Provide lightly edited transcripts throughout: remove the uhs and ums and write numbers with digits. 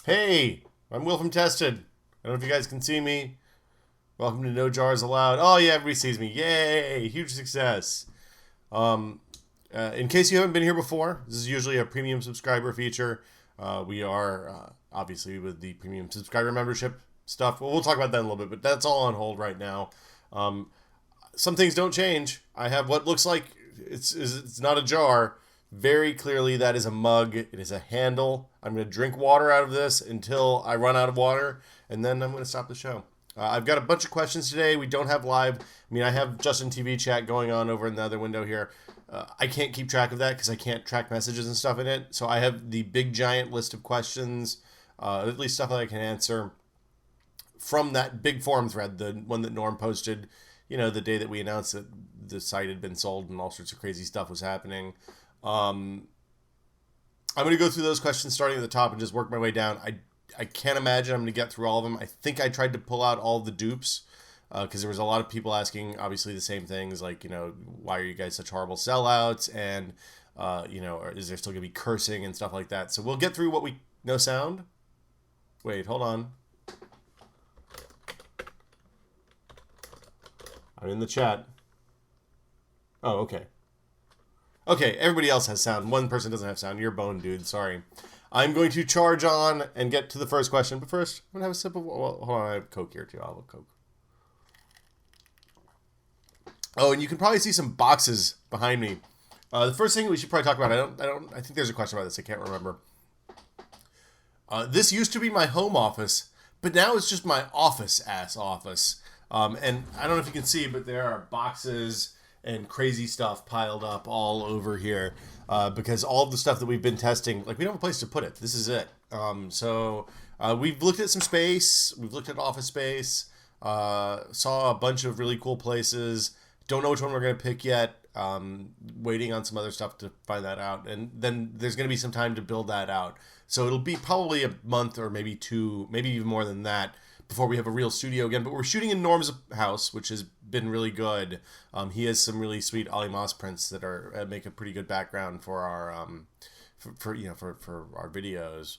Hey, I'm Will from Tested. I don't know if you guys can see me. Welcome to No Jars Allowed. Oh yeah, everybody sees me. Yay! Huge success. Um, in case you haven't been here before, this is usually a premium subscriber feature. We are obviously with the premium subscriber membership stuff. Well, we'll talk about that in a little bit, but that's all on hold right now. Um, some things don't change. I have what looks like it's not a jar. Very clearly, that is a mug. It is a handle. I'm going to drink water out of this until I run out of water, and then I'm going to stop the show. I've got a bunch of questions today. We don't have live. I mean, I have Justin TV chat going on over in the other window here. I can't keep track of that because I can't track messages and stuff in it. So I have the big giant list of questions, at least stuff that I can answer from that big forum thread, the one that Norm posted, the day that we announced that the site had been sold and all sorts of crazy stuff was happening. I'm going to go through those questions starting at the top and just work my way down. I can't imagine I'm going to get through all of them. I think I tried to pull out all the dupes because there was a lot of people asking, obviously, the same things like, why are you guys such horrible sellouts? And, is there still going to be cursing and stuff like that? So we'll get through what we... No sound? Wait, hold on. I'm in the chat. Oh, okay. Okay, everybody else has sound. One person doesn't have sound. You're bone, dude. Sorry. I'm going to charge on and get to the first question. But first, I'm going to have a sip of... Well, hold on. I have Coke here, too. I'll have a Coke. Oh, and you can probably see some boxes behind me. The first thing we should probably talk about... I think there's a question about this. I can't remember. This used to be my home office, but now it's just my office-ass office. And I don't know if you can see, but there are boxes and crazy stuff piled up all over here because all of the stuff that we've been testing, like we don't have a place to put it. This is it. So we've looked at some space. We've looked at office space. Saw a bunch of really cool places. Don't know which one we're going to pick yet. Waiting on some other stuff to find that out. And then there's going to be some time to build that out. So it'll be probably a month or maybe two, maybe even more than that, before we have a real studio again. But we're shooting in Norm's house, which has been really good. He has some really sweet Ali Moss prints that are make a pretty good background for our for our videos.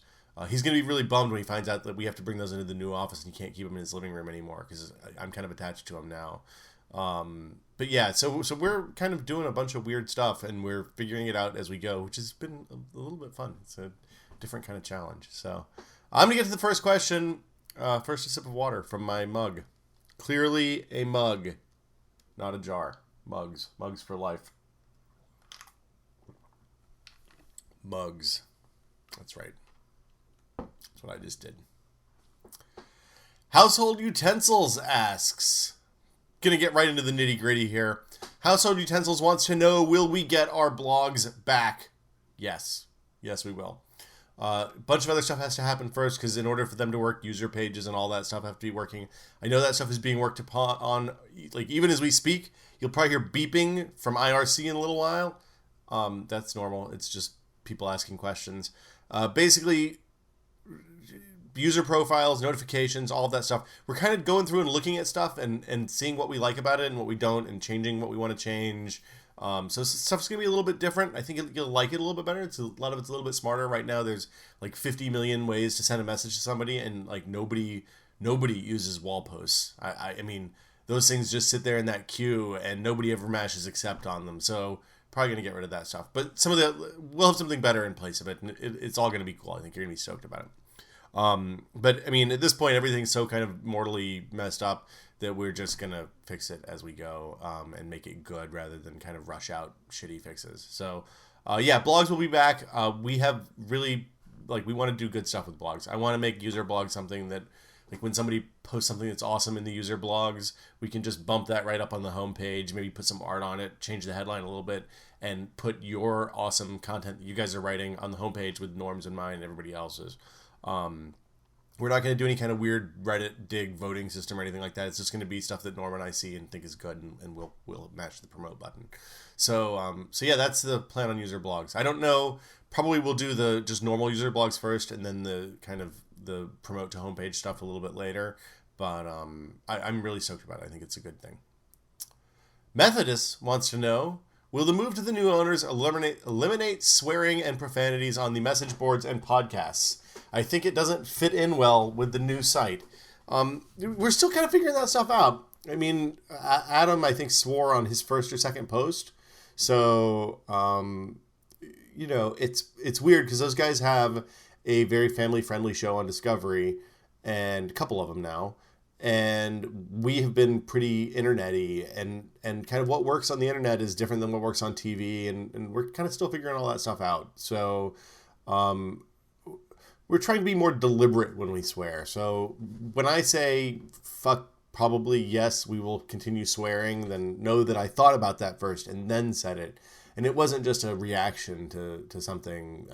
He's gonna be really bummed when he finds out that we have to bring those into the new office and he can't keep them in his living room anymore because I'm kind of attached to him now. But yeah, so we're kind of doing a bunch of weird stuff and we're figuring it out as we go, which has been a little bit fun. It's a different kind of challenge. So I'm gonna get to the first question. First, a sip of water from my mug. Clearly a mug, not a jar. Mugs for life. Mugs. That's right. That's what I just did. Household Utensils asks. Gonna get right into the nitty gritty here. Household Utensils wants to know, will we get our blogs back? Yes. Yes, we will. A bunch of other stuff has to happen first because in order for them to work, user pages and all that stuff have to be working. I know that stuff is being worked upon on, like, even as we speak. You'll probably hear beeping from IRC in a little while. That's normal. It's just people asking questions. Basically, user profiles, notifications, all of that stuff. We're kind of going through and looking at stuff and seeing what we like about it and what we don't and changing what we want to change. So stuff's going to be a little bit different. I think you'll like it a little bit better. A lot of it's a little bit smarter. Right now, there's like 50 million ways to send a message to somebody, and like nobody uses wall posts. I mean, those things just sit there in that queue, and nobody ever mashes accept on them. So probably going to get rid of that stuff. But we'll have something better in place of it, and it's all going to be cool. I think you're going to be stoked about it. But I mean, at this point, everything's so kind of mortally messed up that we're just going to fix it as we go and make it good rather than kind of rush out shitty fixes. So, yeah, blogs will be back. We have really, we want to do good stuff with blogs. I want to make user blogs something that, like, when somebody posts something that's awesome in the user blogs, we can just bump that right up on the homepage, maybe put some art on it, change the headline a little bit, and put your awesome content that you guys are writing on the homepage with Norm's and mine and everybody else's. We're not going to do any kind of weird Reddit dig voting system or anything like that. It's just going to be stuff that Norm and I see and think is good, and we'll match the promote button. So yeah, that's the plan on user blogs. I don't know. Probably we'll do the just normal user blogs first, and then the kind of the promote to homepage stuff a little bit later. But I'm really stoked about it. I think it's a good thing. Methodist wants to know, will the move to the new owners eliminate swearing and profanities on the message boards and podcasts? I think it doesn't fit in well with the new site. We're still kind of figuring that stuff out. I mean, Adam, I think, swore on his first or second post. So, it's weird because those guys have a very family-friendly show on Discovery, and a couple of them now. And we have been pretty internet-y, and kind of what works on the internet is different than what works on TV, and we're kind of still figuring all that stuff out. So we're trying to be more deliberate when we swear. So when I say fuck, probably, yes, we will continue swearing, then know that I thought about that first and then said it. And it wasn't just a reaction to something,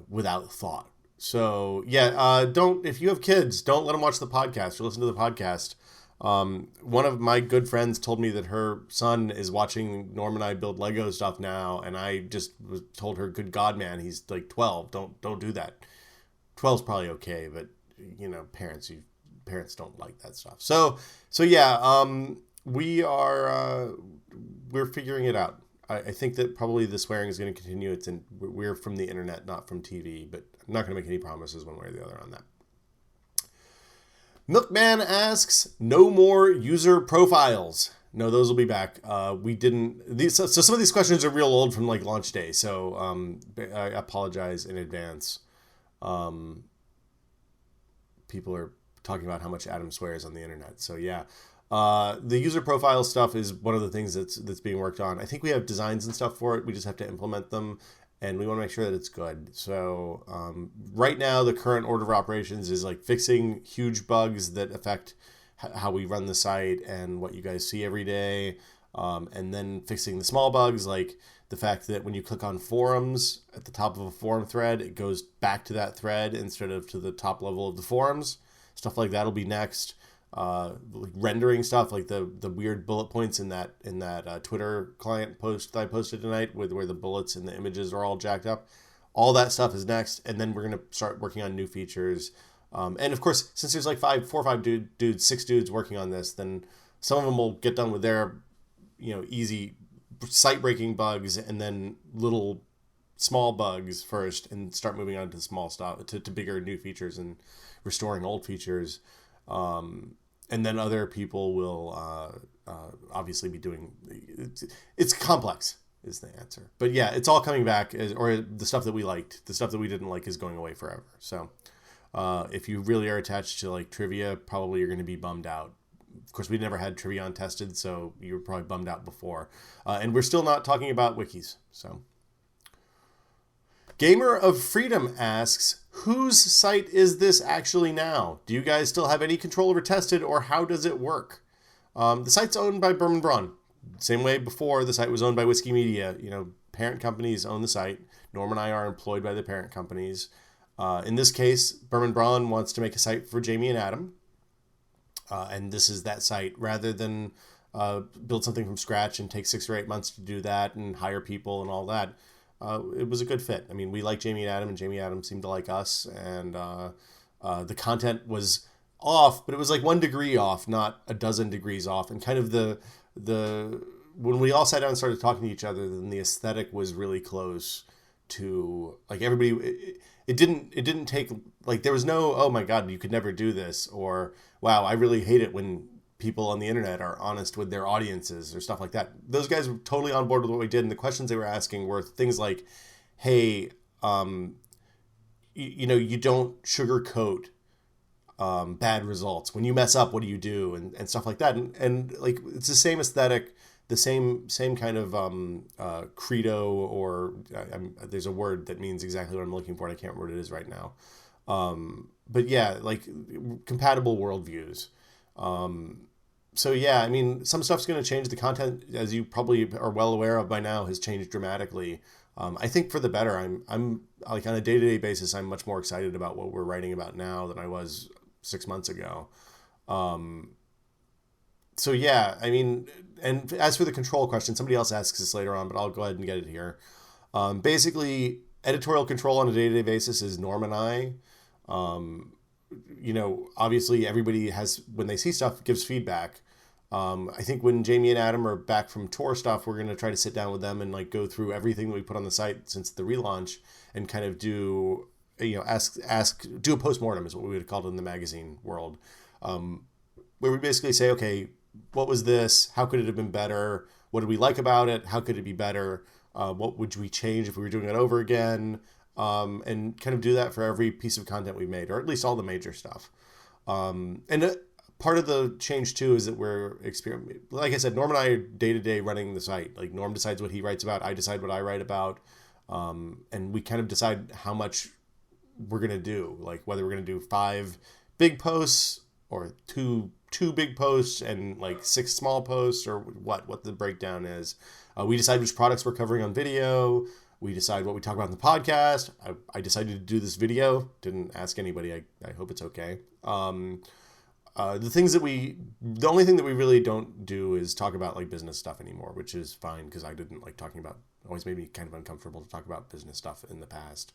without thought. So, if you have kids, don't let them watch the podcast or listen to the podcast. One of my good friends told me that her son is watching Norm and I build Lego stuff now, and I just told her, good God, man, he's like 12. Don't do that. 12's probably okay, but, parents don't like that stuff. So we're figuring it out. I think that probably the swearing is going to continue. We're from the internet, not from TV, but I'm not going to make any promises one way or the other on that. Milkman asks, no more user profiles. No, those will be back. We didn't. So some of these questions are real old from like launch day. So I apologize in advance. People are talking about how much Adam swears on the internet. So yeah. The user profile stuff is one of the things that's being worked on. I think we have designs and stuff for it. We just have to implement them, and we want to make sure that it's good. So right now, the current order of operations is like fixing huge bugs that affect how we run the site and what you guys see every day, and then fixing the small bugs like the fact that when you click on forums at the top of a forum thread, it goes back to that thread instead of to the top level of the forums. Stuff like that will be next. Like rendering stuff like the weird bullet points in that Twitter client post that I posted tonight where the bullets and the images are all jacked up. All that stuff is next, and then we're going to start working on new features. And of course, since there's like 4 or 5 dudes, 6 dudes working on this, then some of them will get done with their, easy site breaking bugs, and then little small bugs first, and start moving on to small stuff, to bigger new features and restoring old features. And then other people will obviously be doing. It's complex is the answer, but yeah, it's all coming back. Or the stuff that we liked, the stuff that we didn't like is going away forever. So if you really are attached to like trivia, probably you're going to be bummed out. Of course, we never had trivia untested, so you were probably bummed out before. And we're still not talking about wikis. So Gamer of Freedom asks, whose site is this actually now? Do you guys still have any control over tested, or how does it work? The site's owned by Berman Braun. Same way before the site was owned by Whiskey Media. Parent companies own the site. Norm and I are employed by the parent companies. In this case, Berman Braun wants to make a site for Jamie and Adam. And this is that site. Rather than build something from scratch and take 6 or 8 months to do that and hire people and all that, it was a good fit. I mean, we like Jamie and Jamie and Adam seemed to like us, and the content was off, but it was like 1 degree off, not a dozen degrees off. And kind of the when we all sat down and started talking to each other, then the aesthetic was really close to like everybody. It didn't take like there was no, oh my God, you could never do this, or wow, I really hate it when people on the internet are honest with their audiences or stuff like that. Those guys were totally on board with what we did, and the questions they were asking were things like, hey, you don't sugarcoat bad results. When you mess up, what do you do? And stuff like that. And like, it's the same aesthetic, the same kind of credo, or there's a word that means exactly what I'm looking for, and I can't remember what it is right now. But yeah, like compatible worldviews. So yeah, I mean, some stuff's going to change. The content, as you probably are well aware of by now, has changed dramatically. I think for the better. I'm like on a day-to-day basis, I'm much more excited about what we're writing about now than I was 6 months ago. So yeah, I mean, and as for the control question, somebody else asks this later on, but I'll go ahead and get it here. Basically, editorial control on a day-to-day basis is Norm and I. Obviously everybody has, when they see stuff, gives feedback. I think when Jamie and Adam are back from tour stuff, we're going to try to sit down with them and like go through everything that we put on the site since the relaunch and kind of do, do a postmortem is what we would have called it in the magazine world, where we basically say, okay, what was this? How could it have been better? What did we like about it? How could it be better? What would we change if we were doing it over again? And kind of do that for every piece of content we made, or at least all the major stuff. Part of the change too is that we're experimenting. Like I said, Norm and I are day to day running the site. Like Norm decides what he writes about, I decide what I write about, and we kind of decide how much we're gonna do. Like whether we're gonna do 5 big posts or two big posts and like 6 small posts, or what the breakdown is. We decide which products we're covering on video. We decide what we talk about in the podcast. I decided to do this video. Didn't ask anybody. I hope it's okay. The only thing that we really don't do is talk about like business stuff anymore, which is fine because I didn't like talking about, always made me kind of uncomfortable to talk about business stuff in the past.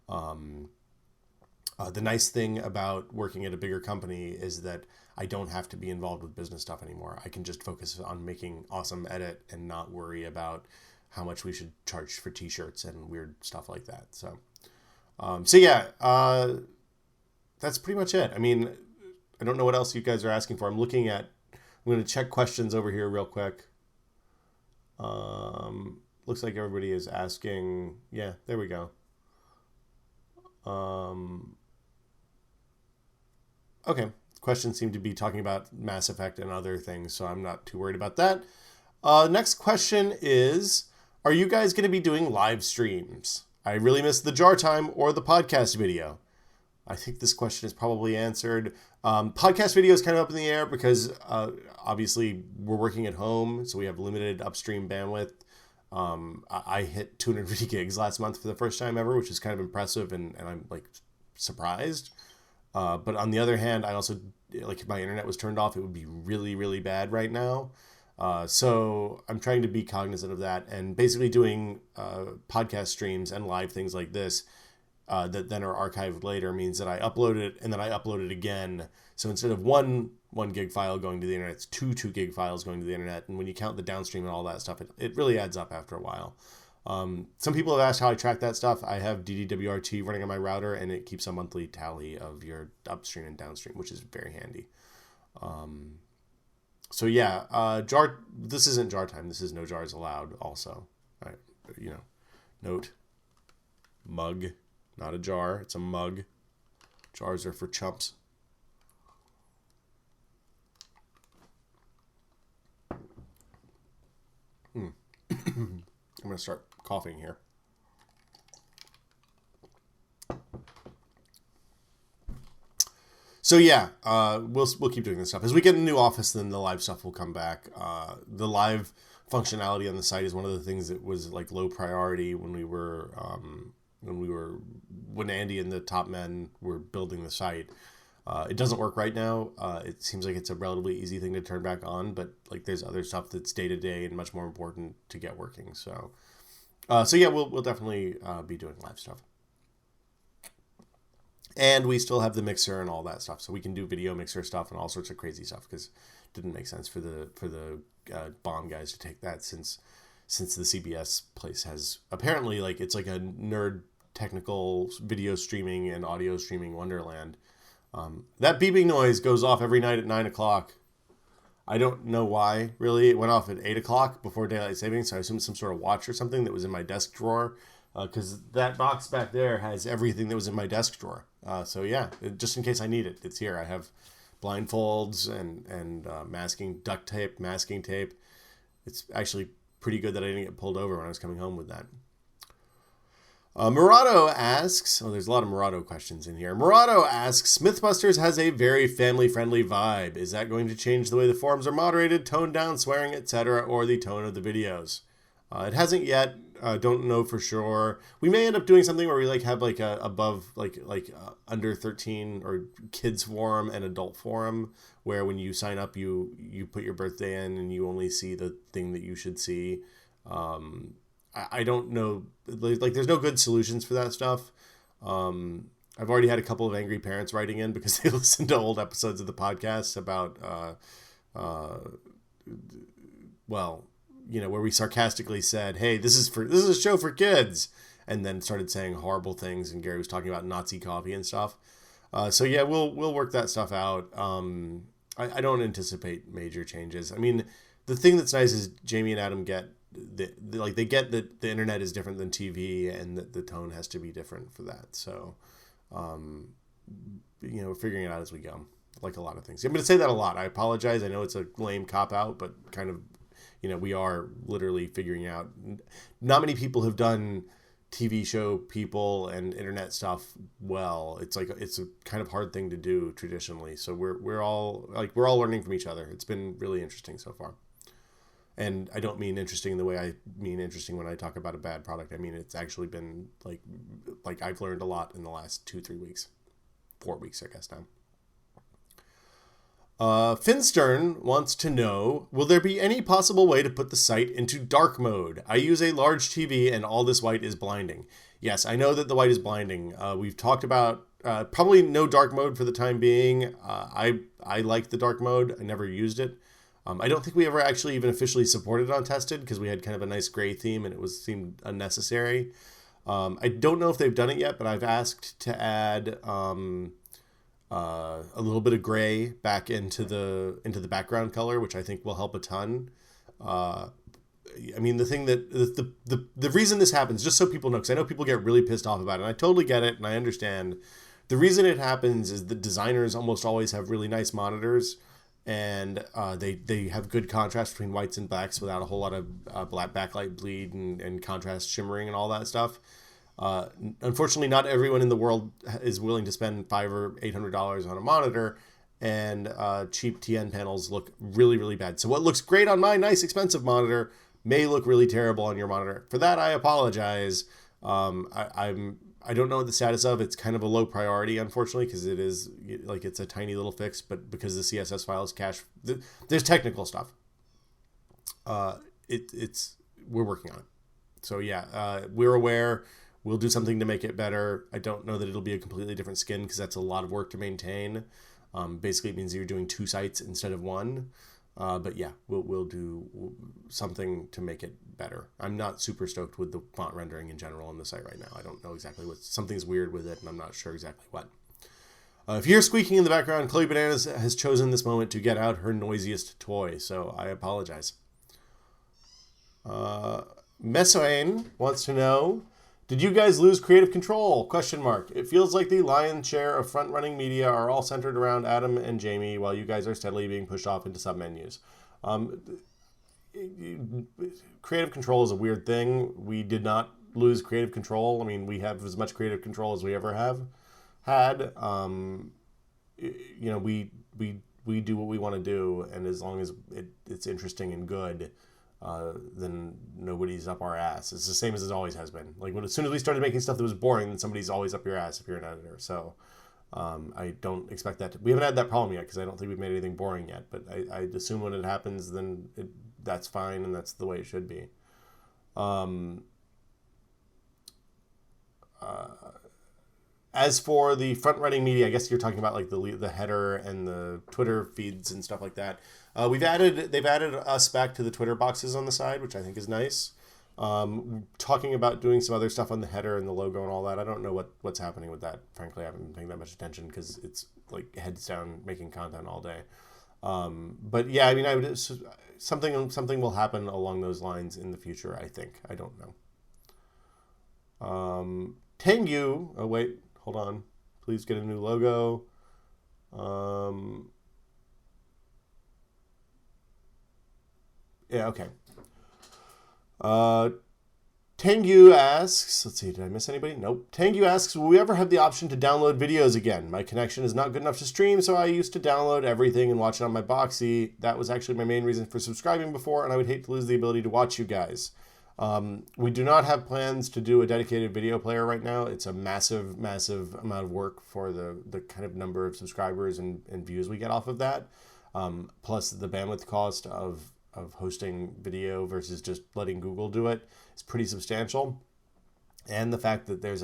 The nice thing about working at a bigger company is that I don't have to be involved with business stuff anymore. I can just focus on making awesome edit and not worry about how much we should charge for t-shirts and weird stuff like that. So that's pretty much it. I mean, I don't know what else you guys are asking for. I'm going to check questions over here real quick. Looks like everybody is asking. Yeah, there we go. Okay. Questions seem to be talking about Mass Effect and other things, so I'm not too worried about that. Next question is, are you guys going to be doing live streams? I really missed the jar time or the podcast video. I think this question is probably answered. Podcast video is kind of up in the air because obviously we're working at home, so we have limited upstream bandwidth. I hit 250 gigs last month for the first time ever, which is kind of impressive, and I'm like surprised. But on the other hand, I also, like if my internet was turned off, it would be really, really bad right now. So I'm trying to be cognizant of that, and basically doing podcast streams and live things like this that then are archived later means that I upload it and then I upload it again. So instead of one gig file going to the internet, it's two gig files going to the internet. And when you count the downstream and all that stuff, it really adds up after a while. Some people have asked how I track that stuff. I have DDWRT running on my router, and it keeps a monthly tally of your upstream and downstream, which is very handy. So yeah, this isn't jar time. This is no jars allowed also. Note, mug, not a jar. It's a mug. Jars are for chumps. I'm going to start coughing here. So yeah, we'll keep doing this stuff. As we get a new office, then the live stuff will come back. The live functionality on the site is one of the things that was like low priority when Andy and the top men were building the site. It doesn't work right now. It seems like it's a relatively easy thing to turn back on, but like there's other stuff that's day to day and much more important to get working. So yeah, we'll definitely be doing live stuff. And we still have the mixer and all that stuff, so we can do video mixer stuff and all sorts of crazy stuff because it didn't make sense for the bomb guys to take that since the CBS place has apparently it's like a nerd technical video streaming and audio streaming wonderland. That beeping noise goes off every night at 9:00. I don't know why, really. It went off at 8:00 before daylight savings, so I assume some sort of watch or something that was in my desk drawer, because that box back there has everything that was in my desk drawer. So yeah, just in case I need it, it's here. I have blindfolds and masking duct tape, masking tape. It's actually pretty good that I didn't get pulled over when I was coming home with that. Murado asks, there's a lot of Murado questions in here. Murado asks, Mythbusters has a very family-friendly vibe. Is that going to change the way the forums are moderated, toned down, swearing, etc., or the tone of the videos? It hasn't yet. Don't know for sure. We may end up doing something where we have a above under 13 or kids forum and adult forum, where when you sign up you put your birthday in and you only see the thing that you should see. I don't know, there's no good solutions for that stuff. I've already had a couple of angry parents writing in because they listened to old episodes of the podcast about well, where we sarcastically said, "Hey, this is a show for kids," and then started saying horrible things, and Gary was talking about Nazi coffee and stuff. So yeah, we'll work that stuff out. I don't anticipate major changes. I mean, the thing that's nice is Jamie and Adam get they get that the internet is different than TV, and that the tone has to be different for that. So, we're figuring it out as we go, like a lot of things. I'm going to say that a lot. I apologize. I know it's a lame cop out, but kind of, we are literally figuring out. Not many people have done TV show people and internet stuff well. It's a kind of hard thing to do traditionally. So we're all learning from each other. It's been really interesting so far. And I don't mean interesting in the way I mean interesting when I talk about a bad product. I mean, it's actually been like I've learned a lot in the last 2-3 weeks, 4 weeks, I guess now. Finstern wants to know, will there be any possible way to put the site into dark mode? I use a large TV and all this white is blinding. Yes, I know that the white is blinding. We've talked about probably no dark mode for the time being. I like the dark mode. I never used it. I don't think we ever actually even officially supported it on Tested because we had kind of a nice gray theme and it seemed unnecessary. I don't know if they've done it yet, but I've asked to add a little bit of gray back into the background color, which I think will help a ton. I mean, the thing that the reason this happens, just so people know, because I know people get really pissed off about it, and I totally get it, and I understand. The reason it happens is that designers almost always have really nice monitors, and they have good contrast between whites and blacks without a whole lot of black backlight bleed and contrast shimmering and all that stuff. Unfortunately, not everyone in the world is willing to spend $500 or $800 on a monitor, and cheap TN panels look really, really bad. So what looks great on my nice, expensive monitor may look really terrible on your monitor. For that, I apologize. I don't know what the status of. It's kind of a low priority, unfortunately, because it is it's a tiny little fix. But because the CSS file is cached, there's technical stuff. We're working on it. So yeah, we're aware. We'll do something to make it better. I don't know that it'll be a completely different skin because that's a lot of work to maintain. Basically, it means you're doing 2 sites instead of 1. But yeah, we'll do something to make it better. I'm not super stoked with the font rendering in general on the site right now. I don't know exactly something's weird with it, and I'm not sure exactly what. If you hear squeaking in the background, Chloe Bananas has chosen this moment to get out her noisiest toy, so I apologize. Messoane wants to know, did you guys lose creative control? ? It feels like the lion's share of front-running media are all centered around Adam and Jamie, while you guys are steadily being pushed off into submenus. Creative control is a weird thing. We did not lose creative control. I mean, we have as much creative control as we ever have had. We do what we want to do, and as long as it's interesting and good, then nobody's up our ass. It's the same as it always has been. As soon as we started making stuff that was boring, then somebody's always up your ass if you're an editor. So I don't expect that. We haven't had that problem yet because I don't think we've made anything boring yet. But I assume when it happens, then that's fine and that's the way it should be. As for the front-running media, I guess you're talking about the header and the Twitter feeds and stuff like that. They've added us back to the Twitter boxes on the side, which I think is nice. Talking about doing some other stuff on the header and the logo and all that. I don't know what's happening with that. Frankly, I haven't been paying that much attention because it's heads down making content all day. But yeah, I mean, something will happen along those lines in the future. I think. I don't know. Tengu. Oh wait, hold on. Please get a new logo. Yeah, okay. Tengu asks, let's see, did I miss anybody? Nope. Tengu asks, will we ever have the option to download videos again? My connection is not good enough to stream, so I used to download everything and watch it on my Boxy. That was actually my main reason for subscribing before, and I would hate to lose the ability to watch you guys. We do not have plans to do a dedicated video player right now. It's a massive, massive amount of work for the kind of number of subscribers and views we get off of that. Plus the bandwidth cost of hosting video versus just letting Google do it is pretty substantial. And the fact that there's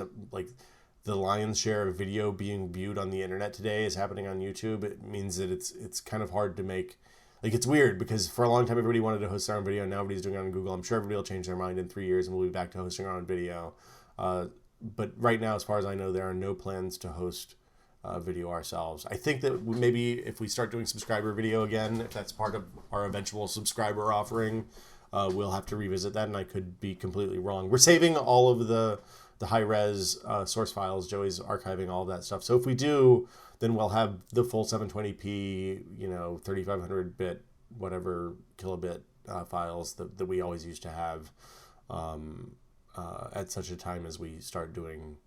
the lion's share of video being viewed on the internet today is happening on YouTube. It means that it's kind of hard to make like, it's weird because for a long time everybody wanted to host their own video. Now everybody's doing it on Google. I'm sure everybody will change their mind in 3 years and we'll be back to hosting our own video. But right now, as far as I know, there are no plans to host video ourselves. I think that maybe if we start doing subscriber video again, if that's part of our eventual subscriber offering, we'll have to revisit that, and I could be completely wrong. We're saving all of the high-res source files. Joey's archiving all of that stuff. So if we do, then we'll have the full 720p, 3500-bit, whatever kilobit files that we always used to have at such a time as we start doing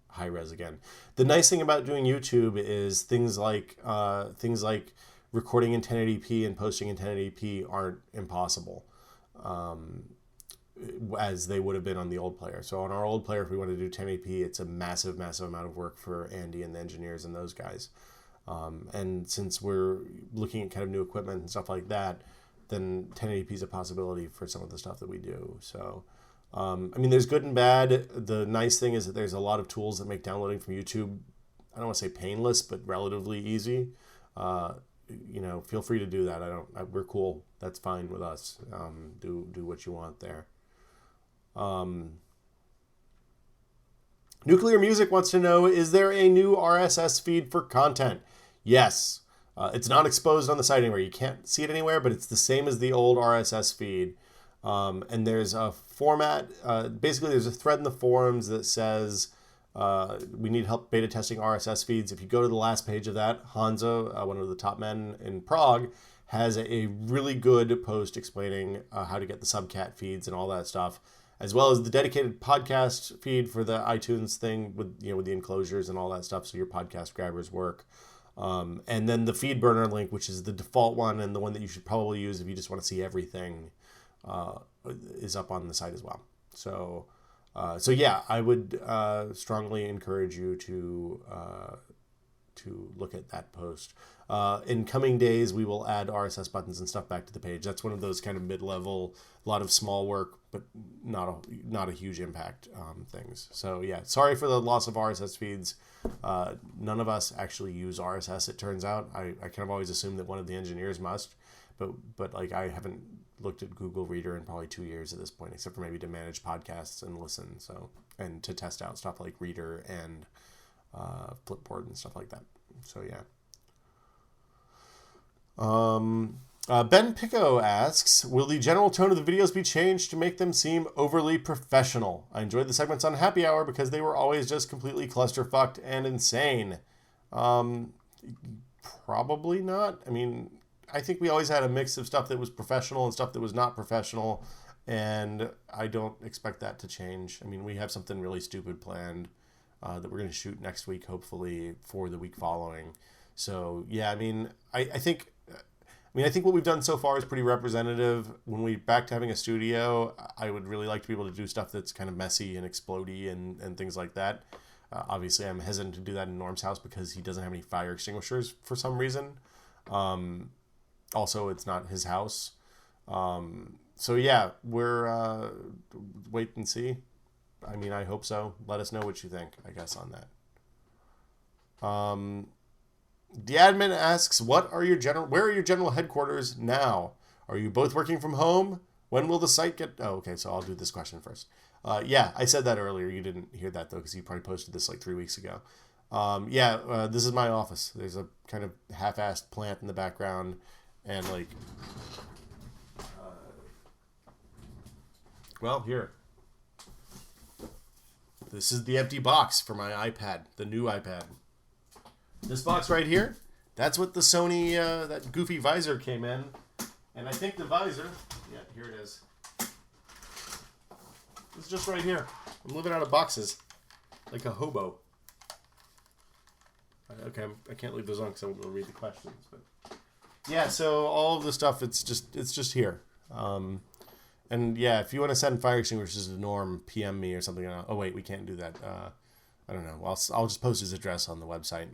high res again. The nice thing about doing YouTube is things like recording in 1080p and posting in 1080p aren't impossible, as they would have been on the old player. So on our old player, if we want to do 1080p, it's a massive amount of work for Andy and the engineers and those guys. And since we're looking at kind of new equipment and stuff like that, then 1080p is a possibility for some of the stuff that we do. So there's good and bad. The nice thing is that there's a lot of tools that make downloading from YouTube, I don't want to say painless, but relatively easy. Feel free to do that. We're cool. That's fine with us. Do what you want there. Nuclear Music wants to know, is there a new RSS feed for content? Yes. It's not exposed on the site anywhere. You can't see it anywhere, but it's the same as the old RSS feed. And there's a format, basically there's a thread in the forums that says we need help beta testing RSS feeds. If you go to the last page of that, Hanzo, one of the top men in Prague, has a really good post explaining how to get the subcat feeds and all that stuff, as well as the dedicated podcast feed for the iTunes thing with the enclosures and all that stuff, so your podcast grabbers work. And then the feed burner link, which is the default one and the one that you should probably use if you just want to see everything, is up on the site as well. So yeah, I would strongly encourage you to look at that post. In coming days, we will add RSS buttons and stuff back to the page. That's one of those kind of mid-level, a lot of small work, but not a huge impact things. So yeah, sorry for the loss of RSS feeds. None of us actually use RSS, it turns out. I kind of always assumed that one of the engineers must, but like I haven't looked at Google Reader in probably 2 years at this point, except for maybe to manage podcasts and listen, and to test out stuff like Reader and Flipboard and stuff like that. So yeah. Ben Pico asks, will the general tone of the videos be changed to make them seem overly professional? I enjoyed the segments on Happy Hour because they were always just completely clusterfucked and insane. Probably not. I think we always had a mix of stuff that was professional and stuff that was not professional, and I don't expect that to change. We have something really stupid planned that we're going to shoot next week, hopefully, for the week following. So, yeah, I think what we've done so far is pretty representative. When we back to having a studio, I would really like to be able to do stuff that's kind of messy and explodey and things like that. Obviously, I'm hesitant to do that in Norm's house because he doesn't have any fire extinguishers for some reason. Also, it's not his house. So yeah, we're wait and see. I hope so. Let us know what you think, I guess, on that. The admin asks, where are your general headquarters now? Are you both working from home? When will the site get... Oh, okay, so I'll do this question first. Yeah, I said that earlier. You didn't hear that, though, because you probably posted this like 3 weeks ago. This is my office. There's a kind of half-assed plant in the background, and like... here. This is the empty box for my iPad, the new iPad. This box right here, that's what the Sony, that goofy visor came in. And I think the visor, yeah, here it is. It's just right here. I'm living out of boxes, like a hobo. Okay, I can't leave those on because I won't read the questions. But yeah, so all of the stuff, it's just here. And yeah, if you want to send fire extinguishers to Norm, PM me or something. Oh wait, we can't do that. I don't know. I'll just post his address on the website.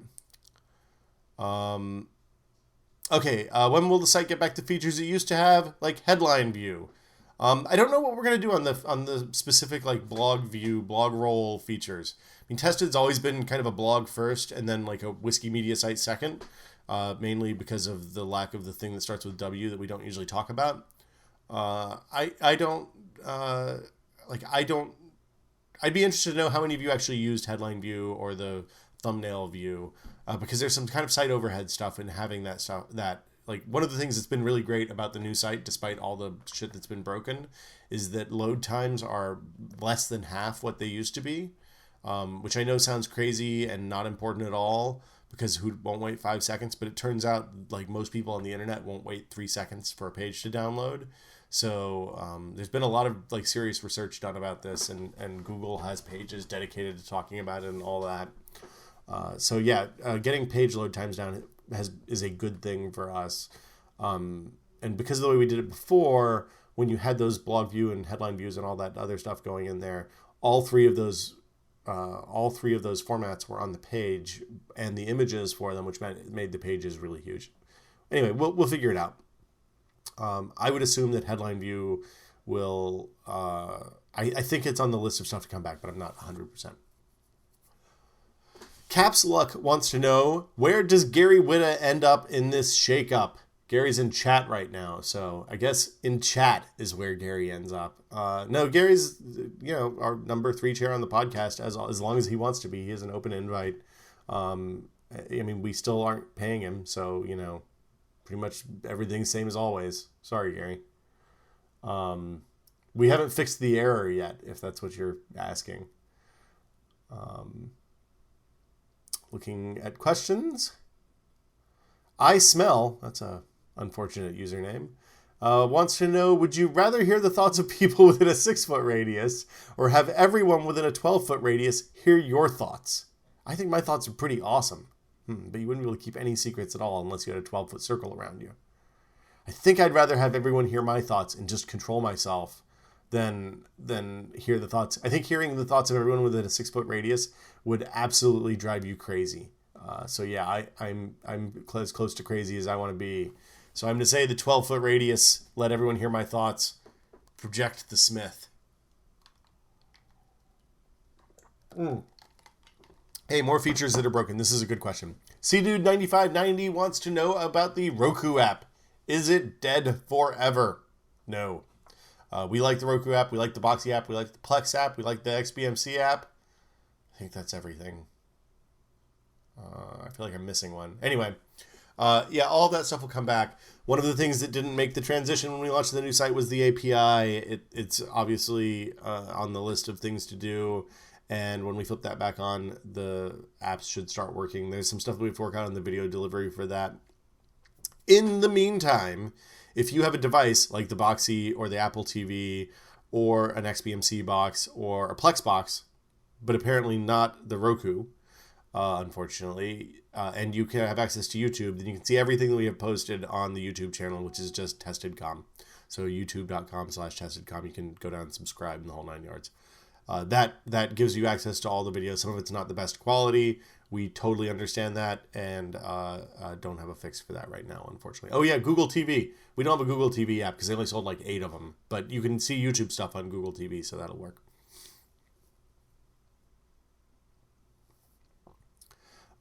Okay, when will the site get back to features it used to have, like headline view? I don't know what we're gonna do on the specific like blog view, blog roll features. Tested's always been kind of a blog first, and then like a Whiskey Media site second. mainly because of the lack of the thing that starts with W that we don't usually talk about. I don't I don't. I'd be interested to know how many of you actually used headline view or the thumbnail view, because there's some kind of site overhead stuff in having that stuff. That, like, one of the things that's been really great about the new site, despite all the shit that's been broken, is that load times are less than half what they used to be, which I know sounds crazy and not important at all, because who won't wait 5 seconds? But it turns out, like, most people on the internet won't wait 3 seconds for a page to download. So there's been a lot of, like, serious research done about this, and Google has pages dedicated to talking about it and all that. So yeah, getting page load times down is a good thing for us. And because of the way we did it before, when you had those blog view and headline views and all that other stuff going in there, all three of those formats were on the page, and the images for them, which made the pages really huge. Anyway, we'll figure it out. I would assume that headline view will. I think it's on the list of stuff to come back, but I'm not 100%. Caps Luck wants to know, where does Gary Whitta end up in this shakeup? Gary's in chat right now, so I guess in chat is where Gary ends up. No, Gary's, our number 3 chair on the podcast as long as he wants to be. He has an open invite. We still aren't paying him, so pretty much everything's same as always. Sorry, Gary. We haven't fixed the error yet, if that's what you're asking. Looking at questions. I Smell, that's a unfortunate username, wants to know, would you rather hear the thoughts of people within a 6-foot radius or have everyone within a 12-foot radius hear your thoughts? I think my thoughts are pretty awesome. But you wouldn't be able to keep any secrets at all unless you had a 12-foot circle around you. I think I'd rather have everyone hear my thoughts and just control myself than hear the thoughts. I think hearing the thoughts of everyone within a 6-foot radius would absolutely drive you crazy. So yeah, I'm as close to crazy as I want to be. So I'm going to say the 12-foot radius, let everyone hear my thoughts, project the Smith. Hey, more features that are broken. This is a good question. CDude9590 wants to know about the Roku app. Is it dead forever? No. We like the Roku app. We like the Boxy app. We like the Plex app. We like the XBMC app. I think that's everything. I feel like I'm missing one. Anyway, all that stuff will come back. One of the things that didn't make the transition when we launched the new site was the API. It's obviously on the list of things to do. And when we flip that back on, the apps should start working. There's some stuff that we have to work out on the video delivery for that. In the meantime, if you have a device like the Boxy or the Apple TV or an XBMC box or a Plex box, but apparently not the Roku, unfortunately, and you can have access to YouTube, then you can see everything that we have posted on the YouTube channel, which is just testedcom. So youtube.com/testedcom. You can go down and subscribe in the whole 9 yards. That gives you access to all the videos. Some of it's not the best quality. We totally understand that, and don't have a fix for that right now, unfortunately. Oh yeah, Google TV. We don't have a Google TV app because they only sold like 8 of them. But you can see YouTube stuff on Google TV, so that'll work.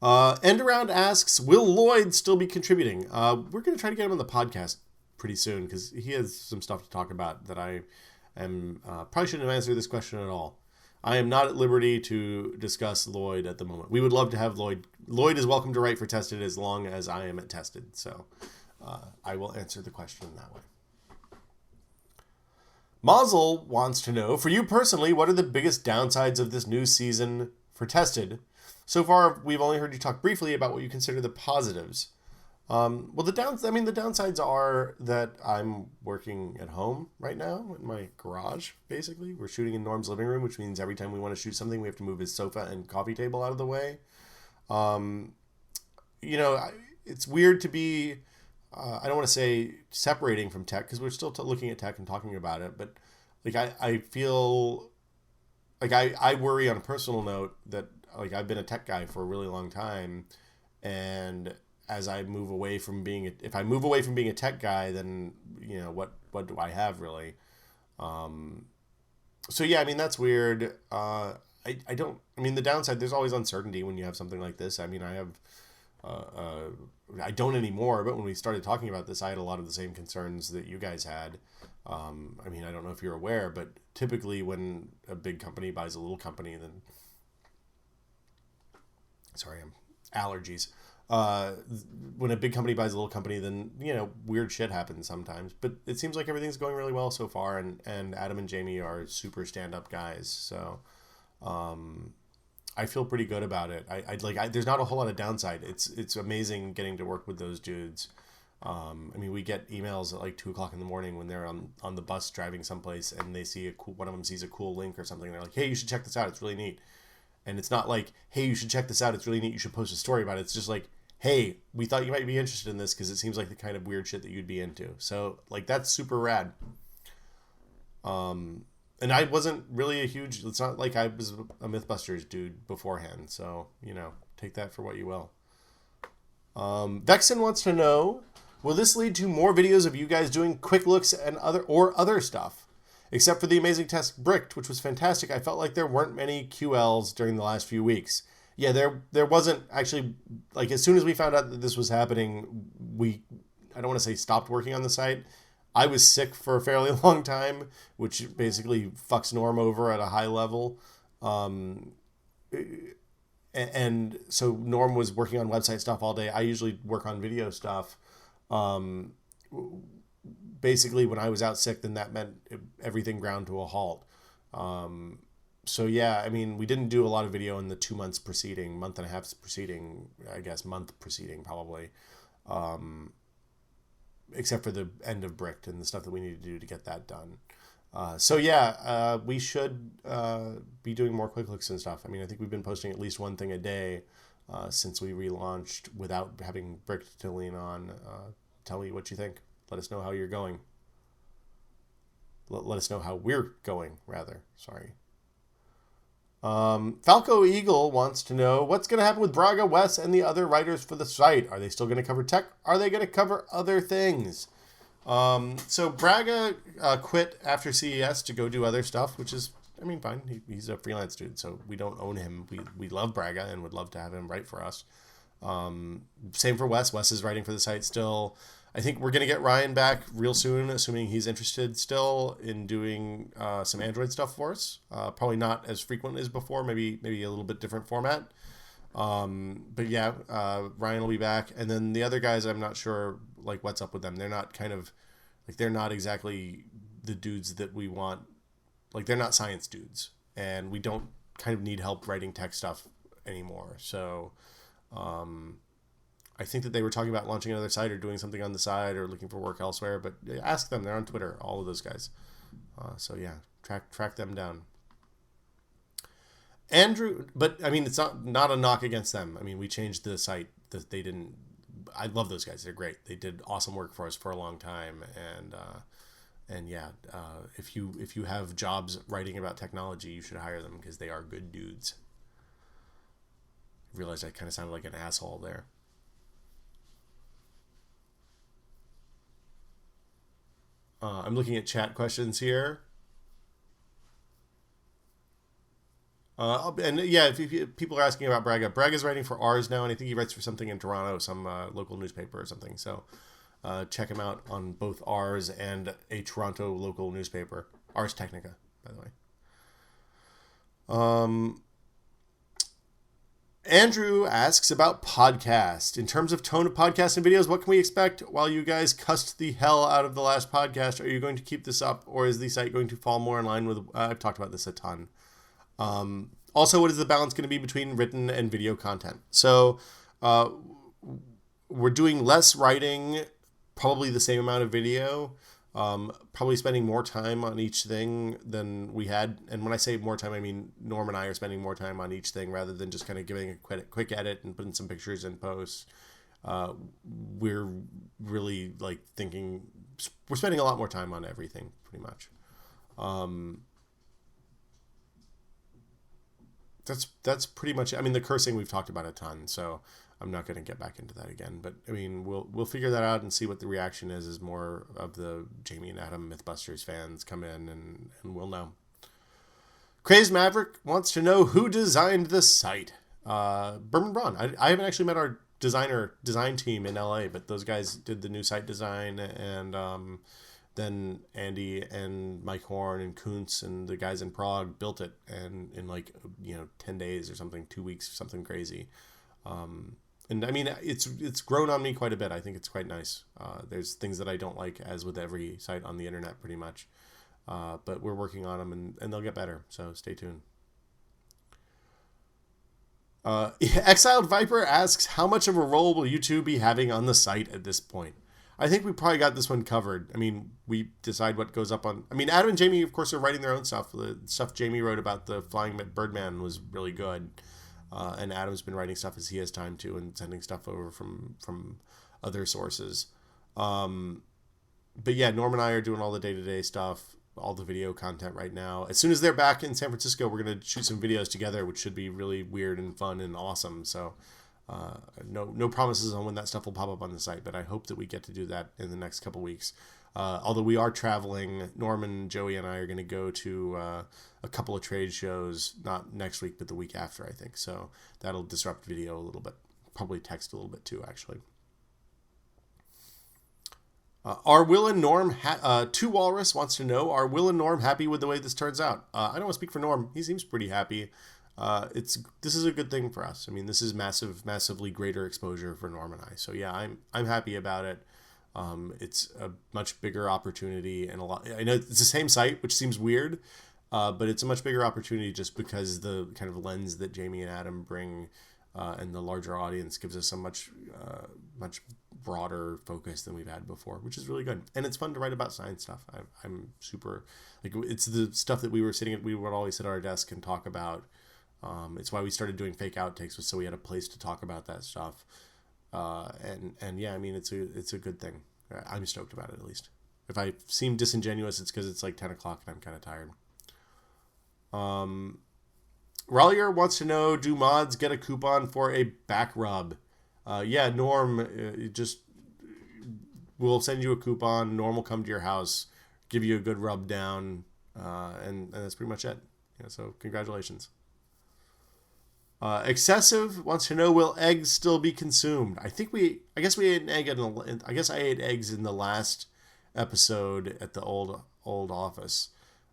Endaround asks, will Lloyd still be contributing? We're going to try to get him on the podcast pretty soon because he has some stuff to talk about that I am probably shouldn't have answered this question at all. I am not at liberty to discuss Lloyd at the moment. We would love to have Lloyd. Lloyd is welcome to write for Tested as long as I am at Tested. So I will answer the question that way. Mazel wants to know, for you personally, what are the biggest downsides of this new season for Tested? So far, we've only heard you talk briefly about what you consider the positives. The downsides are that I'm working at home right now in my garage, basically. We're shooting in Norm's living room, which means every time we want to shoot something, we have to move his sofa and coffee table out of the way. It's weird to be, I don't want to say separating from tech, because we're still looking at tech and talking about it, but like I feel like I worry on a personal note that like I've been a tech guy for a really long time, and as I move away from being a tech guy, then what do I have really? That's weird. The downside, there's always uncertainty when you have something like this. I have I don't anymore, but when we started talking about this, I had a lot of the same concerns that you guys had. I mean, I don't know if you're aware, but typically when a big company buys a little company, then... Sorry, I'm allergies. When a big company buys a little company, then, you know, weird shit happens sometimes. But it seems like everything's going really well so far, and Adam and Jamie are super stand-up guys. So I feel pretty good about it. There's not a whole lot of downside. It's amazing getting to work with those dudes. I mean, we get emails at like 2 o'clock in the morning when they're on the bus driving someplace, and they see one of them sees a cool link or something. And they're like, "Hey, you should check this out. It's really neat." And it's not like, "Hey, you should check this out. It's really neat. You should post a story about it." It's just like, "Hey, we thought you might be interested in this because it seems like the kind of weird shit that you'd be into." So like, that's super rad. And I wasn't really it's not like I was a Mythbusters dude beforehand. So, you know, take that for what you will. Vexen wants to know, will this lead to more videos of you guys doing quick looks and other stuff? Except for the amazing test Bricked, which was fantastic, I felt like there weren't many QLs during the last few weeks. Yeah, there wasn't actually, like, as soon as we found out that this was happening, I don't want to say stopped working on the site. I was sick for a fairly long time, which basically fucks Norm over at a high level. And so Norm was working on website stuff all day. I usually work on video stuff. Basically, when I was out sick, then that meant everything ground to a halt. So yeah, I mean, we didn't do a lot of video in the 2 months preceding, month and a half preceding, I guess, month preceding probably. Except for the end of Bricked and the stuff that we need to do to get that done. So yeah, we should be doing more quick looks and stuff. I mean, I think we've been posting at least one thing a day since we relaunched without having Bricked to lean on. Tell me what you think. Let us know how you're going. Let us know how we're going, rather. Sorry. Falco Eagle wants to know, what's going to happen with Braga, Wes, and the other writers for the site? Are they still going to cover tech? Are they going to cover other things? So Braga quit after CES to go do other stuff, which is, I mean, fine. He's a freelance dude, so we don't own him. We love Braga and would love to have him write for us. Same for Wes. Wes is writing for the site still. I think we're going to get Ryan back real soon, assuming he's interested still in doing some Android stuff for us. Probably not as frequent as before, maybe a little bit different format. But yeah, Ryan will be back. And then the other guys, I'm not sure like what's up with them. They're not they're not exactly the dudes that we want. Like, they're not science dudes, and we don't kind of need help writing tech stuff anymore. So, I think that they were talking about launching another site or doing something on the side or looking for work elsewhere, but ask them. They're on Twitter, all of those guys. So yeah, track them down. Andrew, but I mean, it's not a knock against them. I mean, we changed the site. That they didn't. I love those guys. They're great. They did awesome work for us for a long time. And yeah, if you have jobs writing about technology, you should hire them because they are good dudes. I realized I kind of sounded like an asshole there. I'm looking at chat questions here. And yeah, if people are asking about Braga, Braga's writing for Ars now, and I think he writes for something in Toronto, some local newspaper or something. So check him out on both Ars and a Toronto local newspaper, Ars Technica, by the way. Andrew asks about podcast. In terms of tone of podcast and videos, what can we expect while you guys cussed the hell out of the last podcast? Are you going to keep this up, or is the site going to fall more in line with... I've talked about this a ton. Also, what is the balance going to be between written and video content? So we're doing less writing, probably the same amount of video, probably spending more time on each thing than we had. And when I say more time, I mean Norm and I are spending more time on each thing rather than just kind of giving a quick edit and putting some pictures in post. We're really like thinking, we're spending a lot more time on everything pretty much. That's pretty much it. I mean, the cursing we've talked about a ton, so I'm not going to get back into that again. But I mean, we'll figure that out and see what the reaction is as more of the Jamie and Adam Mythbusters fans come in, and we'll know. Crazed Maverick wants to know who designed the site. Berman Braun. I haven't actually met our design team in LA, but those guys did the new site design, and then Andy and Mike Horn and Kuntz and the guys in Prague built it, and in like 10 days or something, 2 weeks, something crazy. And I mean, it's grown on me quite a bit. I think it's quite nice. There's things that I don't like, as with every site on the internet, pretty much. But we're working on them, and they'll get better. So stay tuned. Exiled Viper asks, how much of a role will YouTube be having on the site at this point? I think we probably got this one covered. I mean, we decide what goes up on... I mean, Adam and Jamie, of course, are writing their own stuff. The stuff Jamie wrote about the Flying Birdman was really good. And Adam's been writing stuff as he has time to, and sending stuff over from other sources. But yeah, Norm and I are doing all the day-to-day stuff, all the video content right now. As soon as they're back in San Francisco, we're going to shoot some videos together, which should be really weird and fun and awesome. So no promises on when that stuff will pop up on the site, but I hope that we get to do that in the next couple weeks. Although we are traveling, Norman, Joey, and I are going to go to a couple of trade shows, not next week, but the week after, I think. So that'll disrupt video a little bit, probably text a little bit too, actually. Are Will and Norm, Two Walrus wants to know, are Will and Norm happy with the way this turns out? I don't want to speak for Norm. He seems pretty happy. This is a good thing for us. I mean, this is massively greater exposure for Norm and I. So yeah, I'm happy about it. It's a much bigger opportunity, and I know it's the same site, which seems weird, but it's a much bigger opportunity just because the kind of lens that Jamie and Adam bring, and the larger audience gives us a much broader focus than we've had before, which is really good. And it's fun to write about science stuff. I'm super, like, it's the stuff that we would always sit at our desk and talk about. It's why we started doing fake outtakes, was so we had a place to talk about that stuff. And yeah, I mean, it's a good thing. I'm stoked about it, at least. If I seem disingenuous, it's because it's like 10 o'clock and I'm kind of tired. Rollier wants to know, do mods get a coupon for a back rub? Yeah, Norm, we'll send you a coupon. Norm will come to your house, give you a good rub down, and that's pretty much it. Yeah, so congratulations. Excessive wants to know, will eggs still be consumed? I guess we ate an egg I guess I ate eggs in the last episode at the old office.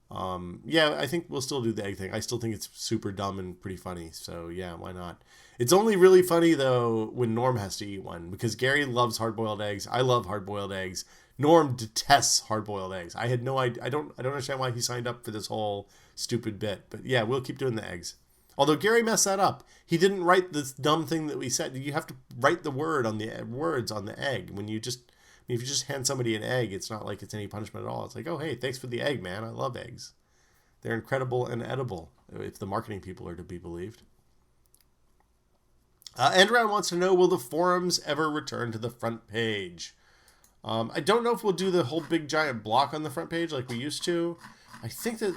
Yeah, I think we'll still do the egg thing. I still think it's super dumb and pretty funny. So yeah, why not? It's only really funny though when Norm has to eat one, because Gary loves hard-boiled eggs. I love hard-boiled eggs. Norm detests hard-boiled eggs. I had no idea. I don't understand why he signed up for this whole stupid bit. But yeah, we'll keep doing the eggs. Although Gary messed that up. He didn't write this dumb thing that we said. You have to write the words on the egg. If you just hand somebody an egg, it's not like it's any punishment at all. It's like, oh, hey, thanks for the egg, man. I love eggs. They're incredible and edible, if the marketing people are to be believed. Andron wants to know, will the forums ever return to the front page? I don't know if we'll do the whole big giant block on the front page like we used to. I think that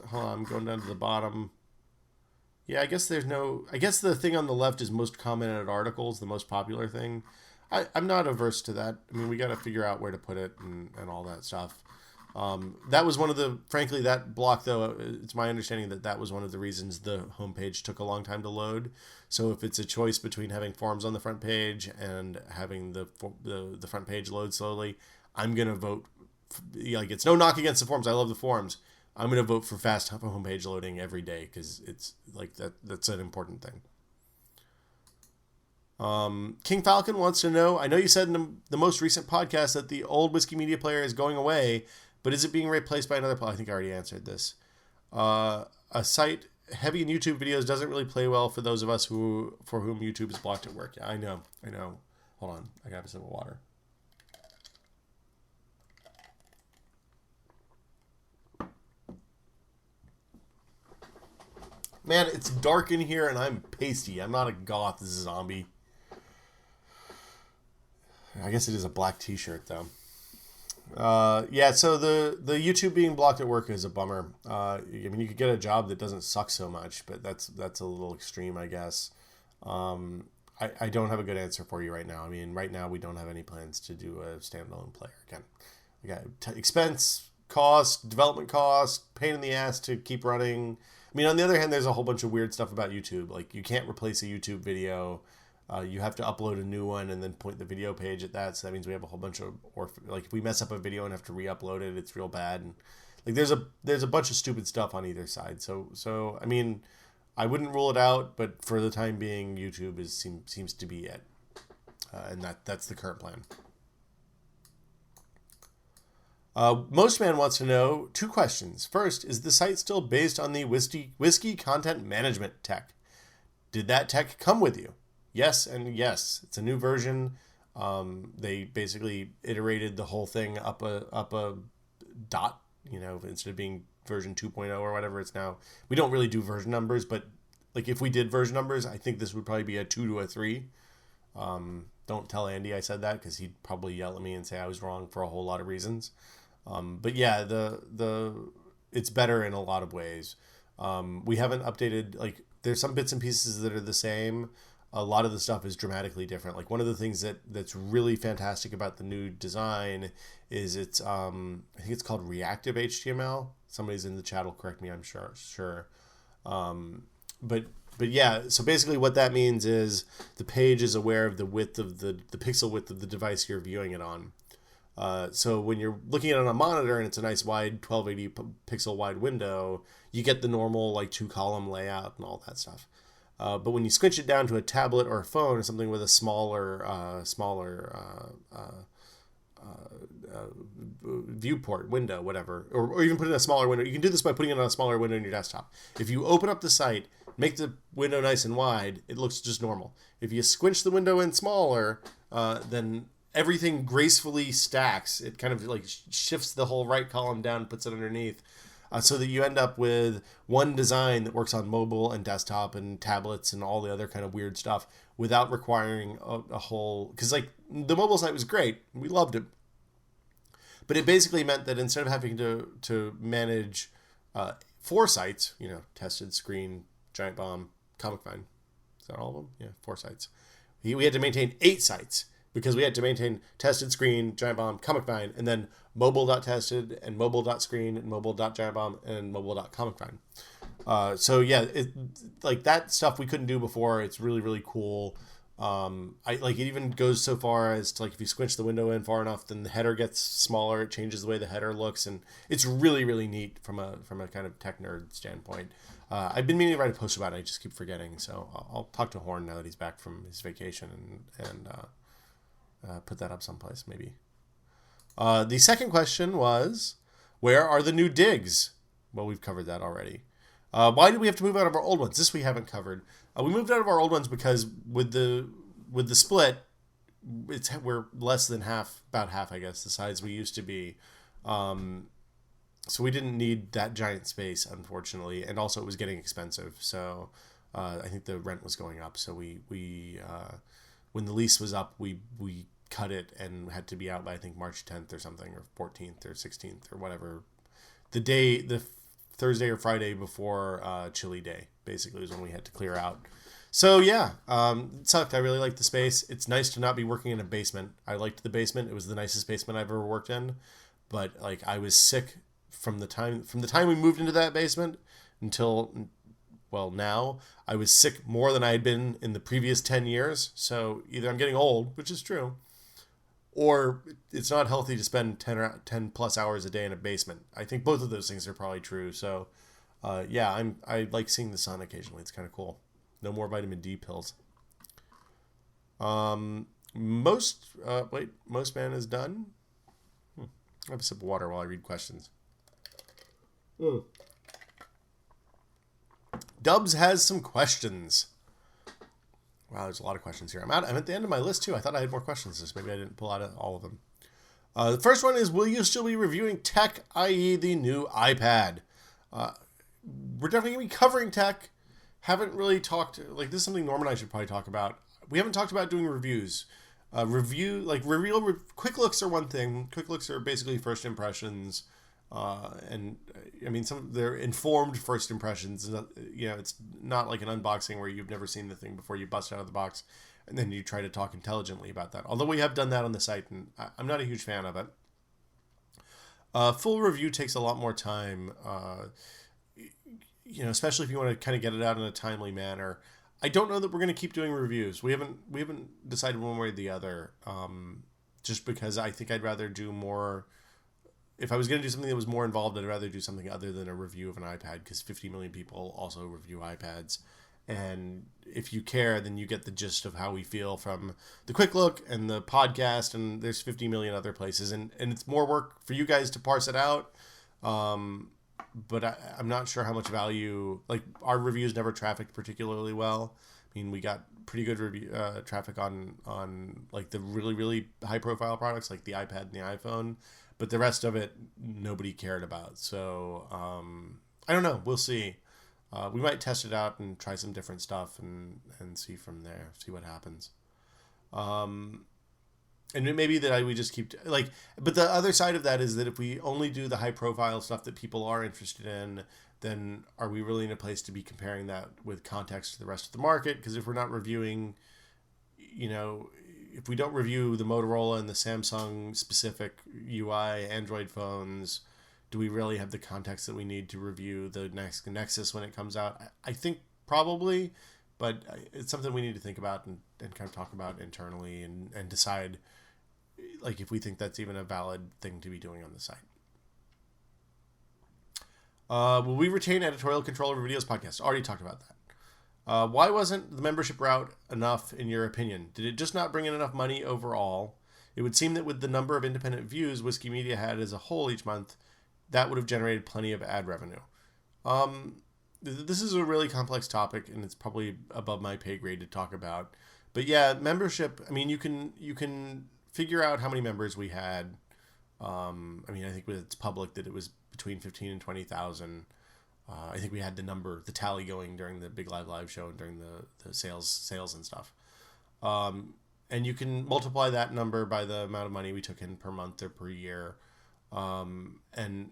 hold on, I'm going down to the bottom. Yeah, I guess the thing on the left is most commented articles, the most popular thing. I'm not averse to that. I mean, we got to figure out where to put it and all that stuff. That was frankly, that block, though, it's my understanding that was one of the reasons the homepage took a long time to load. So if it's a choice between having forums on the front page and having the front page load slowly, I'm going to vote. Like, it's no knock against the forums. I love the forums. I'm going to vote for fast homepage loading every day, because it's like that's an important thing. King Falcon wants to know, I know you said in the most recent podcast that the old Whiskey Media Player is going away, but is it being replaced by another I think I already answered this. A site heavy in YouTube videos doesn't really play well for those of us for whom YouTube is blocked at work. Yeah, I know. Hold on. I got a sip of water. Man, it's dark in here and I'm pasty. I'm not a goth zombie. I guess it is a black t-shirt, though. Yeah, so the YouTube being blocked at work is a bummer. I mean, you could get a job that doesn't suck so much, but that's a little extreme, I guess. I don't have a good answer for you right now. I mean, right now we don't have any plans to do a standalone player. Again, we got expense, cost, development cost, pain in the ass to keep running. I mean, on the other hand, there's a whole bunch of weird stuff about YouTube. Like, you can't replace a YouTube video You have to upload a new one and then point the video page at that. So that means we have a whole bunch of, or like if we mess up a video and have to re-upload it, it's real bad. And like there's a bunch of stupid stuff on either side. So I mean, I wouldn't rule it out, but for the time being, YouTube seems to be it, and that's the current plan. Most man wants to know 2 questions. First, is the site still based on the Whiskey content management tech? Did that tech come with you? Yes and yes. It's a new version. They basically iterated the whole thing up a dot. Instead of being version 2.0 or whatever, it's now. We don't really do version numbers, but like if we did version numbers, I think this would probably be a 2 to a 3. Don't tell Andy I said that because he'd probably yell at me and say I was wrong for a whole lot of reasons. But yeah, it's better in a lot of ways. We haven't updated, like there's some bits and pieces that are the same. A lot of the stuff is dramatically different. Like one of the things that's really fantastic about the new design is it's I think it's called Reactive Html. Somebody's in the chat will correct me, I'm sure. But yeah, so basically what that means is the page is aware of the width of the pixel width of the device you're viewing it on. So when you're looking at it on a monitor and it's a nice wide 1280 pixel wide window, you get the normal like 2-column layout and all that stuff. But when you squinch it down to a tablet or a phone or something with a smaller viewport window, whatever, or even put in a smaller window. You can do this by putting it on a smaller window in your desktop. If you open up the site, make the window nice and wide, it looks just normal. If you squinch the window in smaller, then everything gracefully stacks. It kind of like shifts the whole right column down, puts it underneath. So that you end up with one design that works on mobile and desktop and tablets and all the other kind of weird stuff without requiring a whole... Because like the mobile site was great. We loved it. But it basically meant that instead of having to manage 4 sites, Tested, Screen, Giant Bomb, Comic Vine. Is that all of them? Yeah, 4 sites. We had to maintain 8 sites because we had to maintain Tested, Screen, Giant Bomb, Comic Vine, and then mobile.tested and mobile.screen and mobile.giantbomb and mobile.comicvine. So yeah, like that stuff we couldn't do before. It's really, really cool. It even goes so far as to like if you squinch the window in far enough, then the header gets smaller. It changes the way the header looks, and it's really, really neat from a kind of tech nerd standpoint. I've been meaning to write a post about it. I just keep forgetting, so I'll talk to Horn now that he's back from his vacation and put that up someplace maybe. The second question was, where are the new digs? Well, we've covered that already. Why did we have to move out of our old ones? This we haven't covered. We moved out of our old ones because with the split, we're less than about half, I guess, the size we used to be. So we didn't need that giant space, unfortunately, and also it was getting expensive. So I think the rent was going up. So we when the lease was up, we cut it and had to be out by I think March 10th or something, or 14th or 16th or whatever. The Thursday or Friday before Chili Day, basically, was when we had to clear out. So yeah, it sucked. I really liked the space. It's nice to not be working in a basement. I liked the basement. It was the nicest basement I've ever worked in. But like I was sick from the time we moved into that basement until, well, now I was sick more than I had been in the previous 10 years. So either I'm getting old, which is true, or it's not healthy to spend 10 plus hours a day in a basement. I think both of those things are probably true. So, yeah, I like seeing the sun occasionally. It's kind of cool. No more vitamin D pills. Most man is done. I'll have a sip of water while I read questions. Dubs has some questions. Wow, there's a lot of questions here. I'm at the end of my list, too. I thought I had more questions. Just maybe I didn't pull out all of them. The first one is, will you still be reviewing tech, i.e. the new iPad? We're definitely going to be covering tech. Haven't really talked... Like, this is something Norm and I should probably talk about. We haven't talked about doing reviews. Quick looks are one thing. Quick looks are basically first impressions. And I mean, they're informed first impressions. It's not like an unboxing where you've never seen the thing before you bust out of the box and then you try to talk intelligently about that. Although we have done that on the site, and I'm not a huge fan of it. Full review takes a lot more time, especially if you want to kind of get it out in a timely manner. I don't know that we're going to keep doing reviews. We haven't decided one way or the other. Just because I think I'd rather do more. If I was going to do something that was more involved, I'd rather do something other than a review of an iPad, because 50 million people also review iPads. And if you care, then you get the gist of how we feel from the quick look and the podcast, and there's 50 million other places. And it's more work for you guys to parse it out. But I'm not sure how much value, like our reviews never trafficked particularly well. I mean, we got pretty good review traffic on like the really, really high profile products like the iPad and the iPhone. But the rest of it, nobody cared about. So I don't know. We'll see. We might test it out and try some different stuff and see from there, see what happens. And it may be that we just keep like, but the other side of that is that if we only do the high profile stuff that people are interested in, then are we really in a place to be comparing that with context to the rest of the market? Because if we're not reviewing, if we don't review the Motorola and the Samsung specific UI Android phones, do we really have the context that we need to review the next Nexus when it comes out? I think probably, but it's something we need to think about and kind of talk about internally and decide like if we think that's even a valid thing to be doing on the site. Will we retain editorial control over videos podcast? Already talked about that. Why wasn't the membership route enough in your opinion? Did it just not bring in enough money overall? It would seem that with the number of independent views Whiskey Media had as a whole each month, that would have generated plenty of ad revenue. This is a really complex topic, and it's probably above my pay grade to talk about. But yeah, membership. I mean, you can figure out how many members we had. I mean, I think it's public that it was between 15 and 20,000. I think we had the tally going during the Big Live show and during the sales and stuff. And you can multiply that number by the amount of money we took in per month or per year, and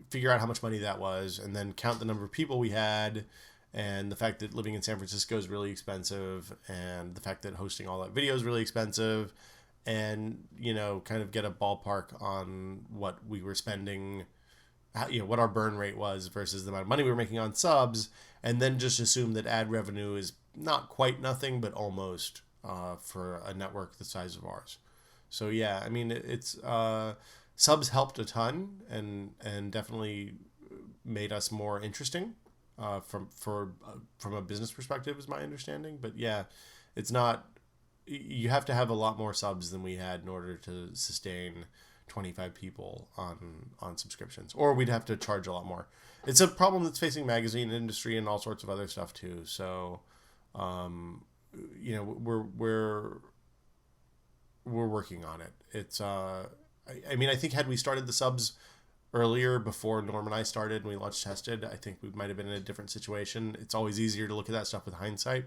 figure out how much money that was, and then count the number of people we had, and the fact that living in San Francisco is really expensive, and the fact that hosting all that video is really expensive, and kind of get a ballpark on what we were spending, what our burn rate was versus the amount of money we were making on subs, and then just assume that ad revenue is not quite nothing, but almost, for a network the size of ours. So yeah, I mean, it's subs helped a ton and definitely made us more interesting from a business perspective, is my understanding. But yeah, it's not. You have to have a lot more subs than we had in order to sustain 25 people on subscriptions, or we'd have to charge a lot more. It's a problem that's facing magazine industry and all sorts of other stuff too. So, we're working on it. It's I mean, I think had we started the subs earlier, before Norm and I started and we launched Tested, I think we might have been in a different situation. It's always easier to look at that stuff with hindsight.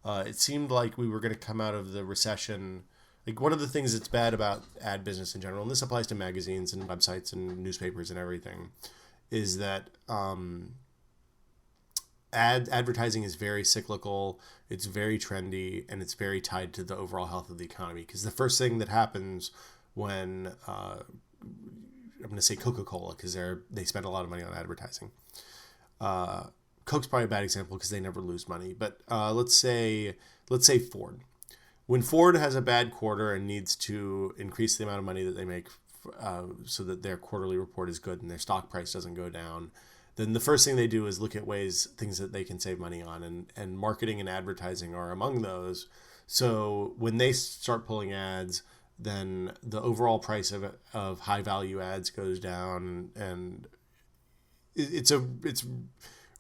It seemed like we were going to come out of the recession. Like, one of the things that's bad about ad business in general, and this applies to magazines and websites and newspapers and everything, is that advertising is very cyclical, it's very trendy, and it's very tied to the overall health of the economy. Because the first thing that happens when I'm going to say Coca-Cola, because they spend a lot of money on advertising. Coke's probably a bad example because they never lose money. But let's say Ford. When Ford has a bad quarter and needs to increase the amount of money that they make so that their quarterly report is good and their stock price doesn't go down, then the first thing they do is look at things that they can save money on. And marketing and advertising are among those. So when they start pulling ads, then the overall price of high value ads goes down, and it's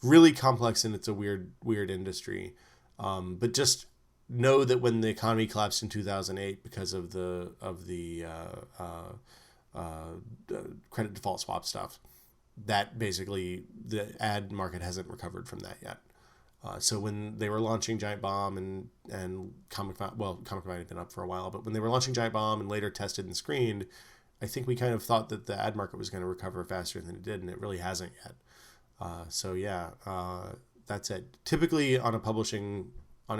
really complex, and it's a weird industry. But just know that when the economy collapsed in 2008 because of the credit default swap stuff, that basically the ad market hasn't recovered from that yet. So when they were launching Giant Bomb and Comic Con had been up for a while, but when they were launching Giant Bomb and later Tested and Screened, I think we kind of thought that the ad market was going to recover faster than it did, and it really hasn't yet. That's it. Typically on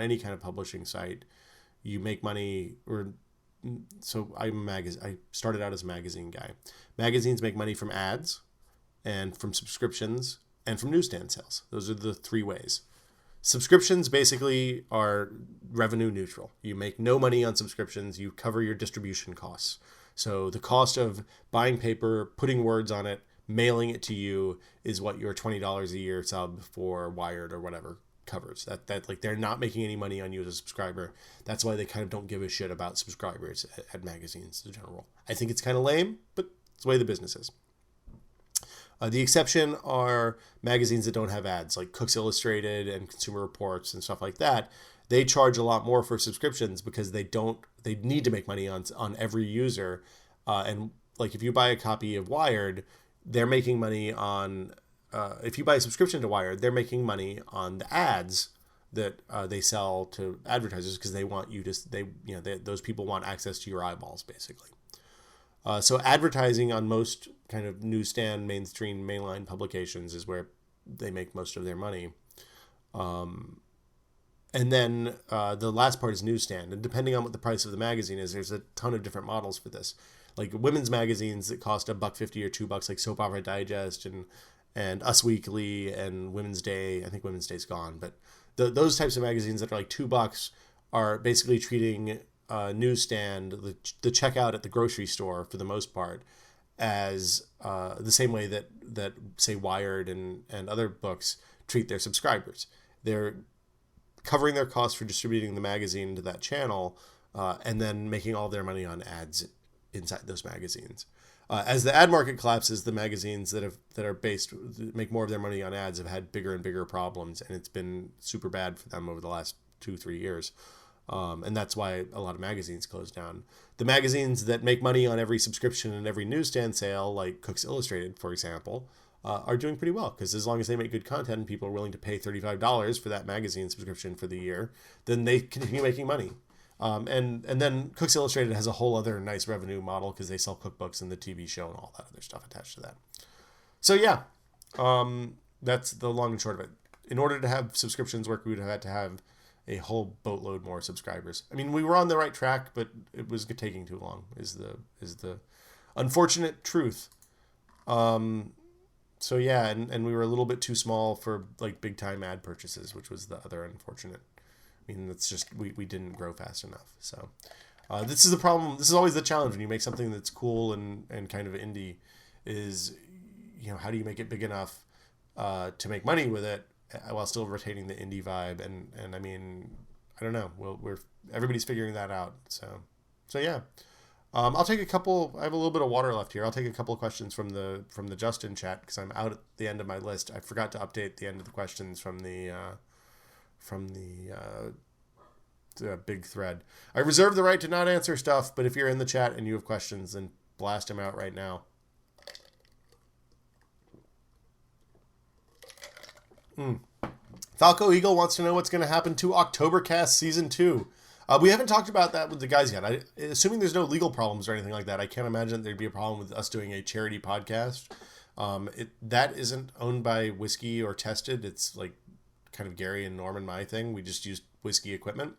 any kind of publishing site, you make money, I started out as a magazine guy. Magazines make money from ads and from subscriptions and from newsstand sales. Those are the three ways. Subscriptions basically are revenue neutral. You make no money on subscriptions. You cover your distribution costs. So the cost of buying paper, putting words on it, mailing it to you is what your $20 a year sub for Wired or whatever covers. That like they're not making any money on you as a subscriber. That's why they kind of don't give a shit about subscribers at magazines in general. I think it's kind of lame, but it's the way the business is. The exception are magazines that don't have ads, like Cooks Illustrated and Consumer Reports and stuff like that. They charge a lot more for subscriptions because they need to make money on every user. And like if you buy a copy of Wired, they're making money on, if you buy a subscription to Wired, they're making money on the ads that they sell to advertisers because they want you to, those people want access to your eyeballs basically. So advertising on most kind of newsstand, mainstream, mainline publications is where they make most of their money. And then the last part is newsstand. And depending on what the price of the magazine is, there's a ton of different models for this. Like women's magazines that cost $1.50 or $2, like Soap Opera Digest and Us Weekly and Women's Day. I think Women's Day's gone. But those types of magazines that are like $2 are basically treating newsstand, the checkout at the grocery store for the most part, as the same way that say Wired and other books treat their subscribers. They're covering their costs for distributing the magazine to that channel and then making all their money on ads inside those magazines. As the ad market collapses, the magazines that make more of their money on ads have had bigger and bigger problems, and it's been super bad for them over the last 2-3 years. And that's why a lot of magazines close down. The magazines that make money on every subscription and every newsstand sale, like Cooks Illustrated, for example, are doing pretty well, because as long as they make good content and people are willing to pay $35 for that magazine subscription for the year, then they continue making money. And then Cooks Illustrated has a whole other nice revenue model because they sell cookbooks and the TV show and all that other stuff attached to that. So yeah, that's the long and short of it. In order to have subscriptions work, we would have had to have a whole boatload more subscribers. I mean, we were on the right track, but it was taking too long, is the unfortunate truth. So yeah, and we were a little bit too small for like big time ad purchases, which was the other unfortunate. I mean, it's just we didn't grow fast enough. So this is the problem. This is always the challenge when you make something that's cool and kind of indie, is how do you make it big enough to make money with it while still retaining the indie vibe? And I mean, I don't know. We're everybody's figuring that out. So yeah. I'll take a couple. I have a little bit of water left here. I'll take a couple of questions from the Justin chat because I'm out at the end of my list. I forgot to update the end of the questions from the big thread. I reserve the right to not answer stuff, but if you're in the chat and you have questions, then blast them out right now. Falco Eagle wants to know what's going to happen to Oktobercast Season 2. We haven't talked about that with the guys yet. Assuming there's no legal problems or anything like that, I can't imagine there'd be a problem with us doing a charity podcast. That isn't owned by Whiskey or Tested. It's like kind of Gary and Norman my thing. We just used Whiskey equipment.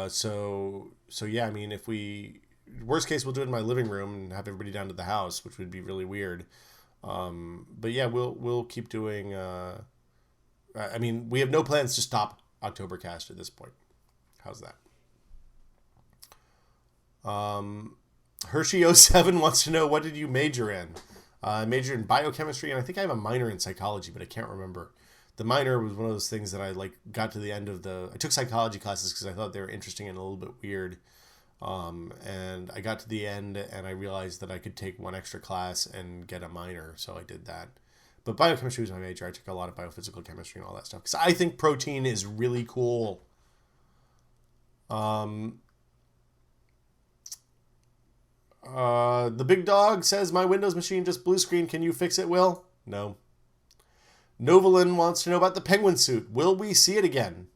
So yeah, I mean, if worst case, we'll do it in my living room and have everybody down to the house, which would be really weird. But yeah, we'll keep doing. I mean, we have no plans to stop Oktobercast at this point. How's that? Hershey07 wants to know, what did you major in? I majored in biochemistry, and I think I have a minor in psychology, but I can't remember. The minor was one of those things that I got to the end of I took psychology classes because I thought they were interesting and a little bit weird. And I got to the end and I realized that I could take one extra class and get a minor, so I did that. But biochemistry was my major. I took a lot of biophysical chemistry and all that stuff because I think protein is really cool. The big dog says, my Windows machine just blue screen. Can you fix it, Will? No. Novalin wants to know about the penguin suit. Will we see it again?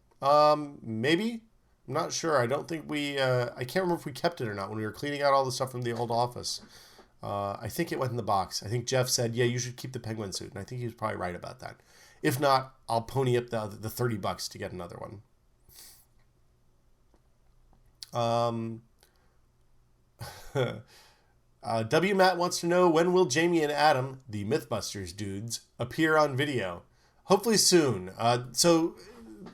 Maybe. I'm not sure. I don't think I can't remember if we kept it or not when we were cleaning out all the stuff from the old office. I think it went in the box. I think Jeff said, yeah, you should keep the penguin suit. And I think he was probably right about that. If not, I'll pony up the $30 to get another one. W. Matt wants to know, when will Jamie and Adam, the Mythbusters dudes, appear on video? Hopefully soon. So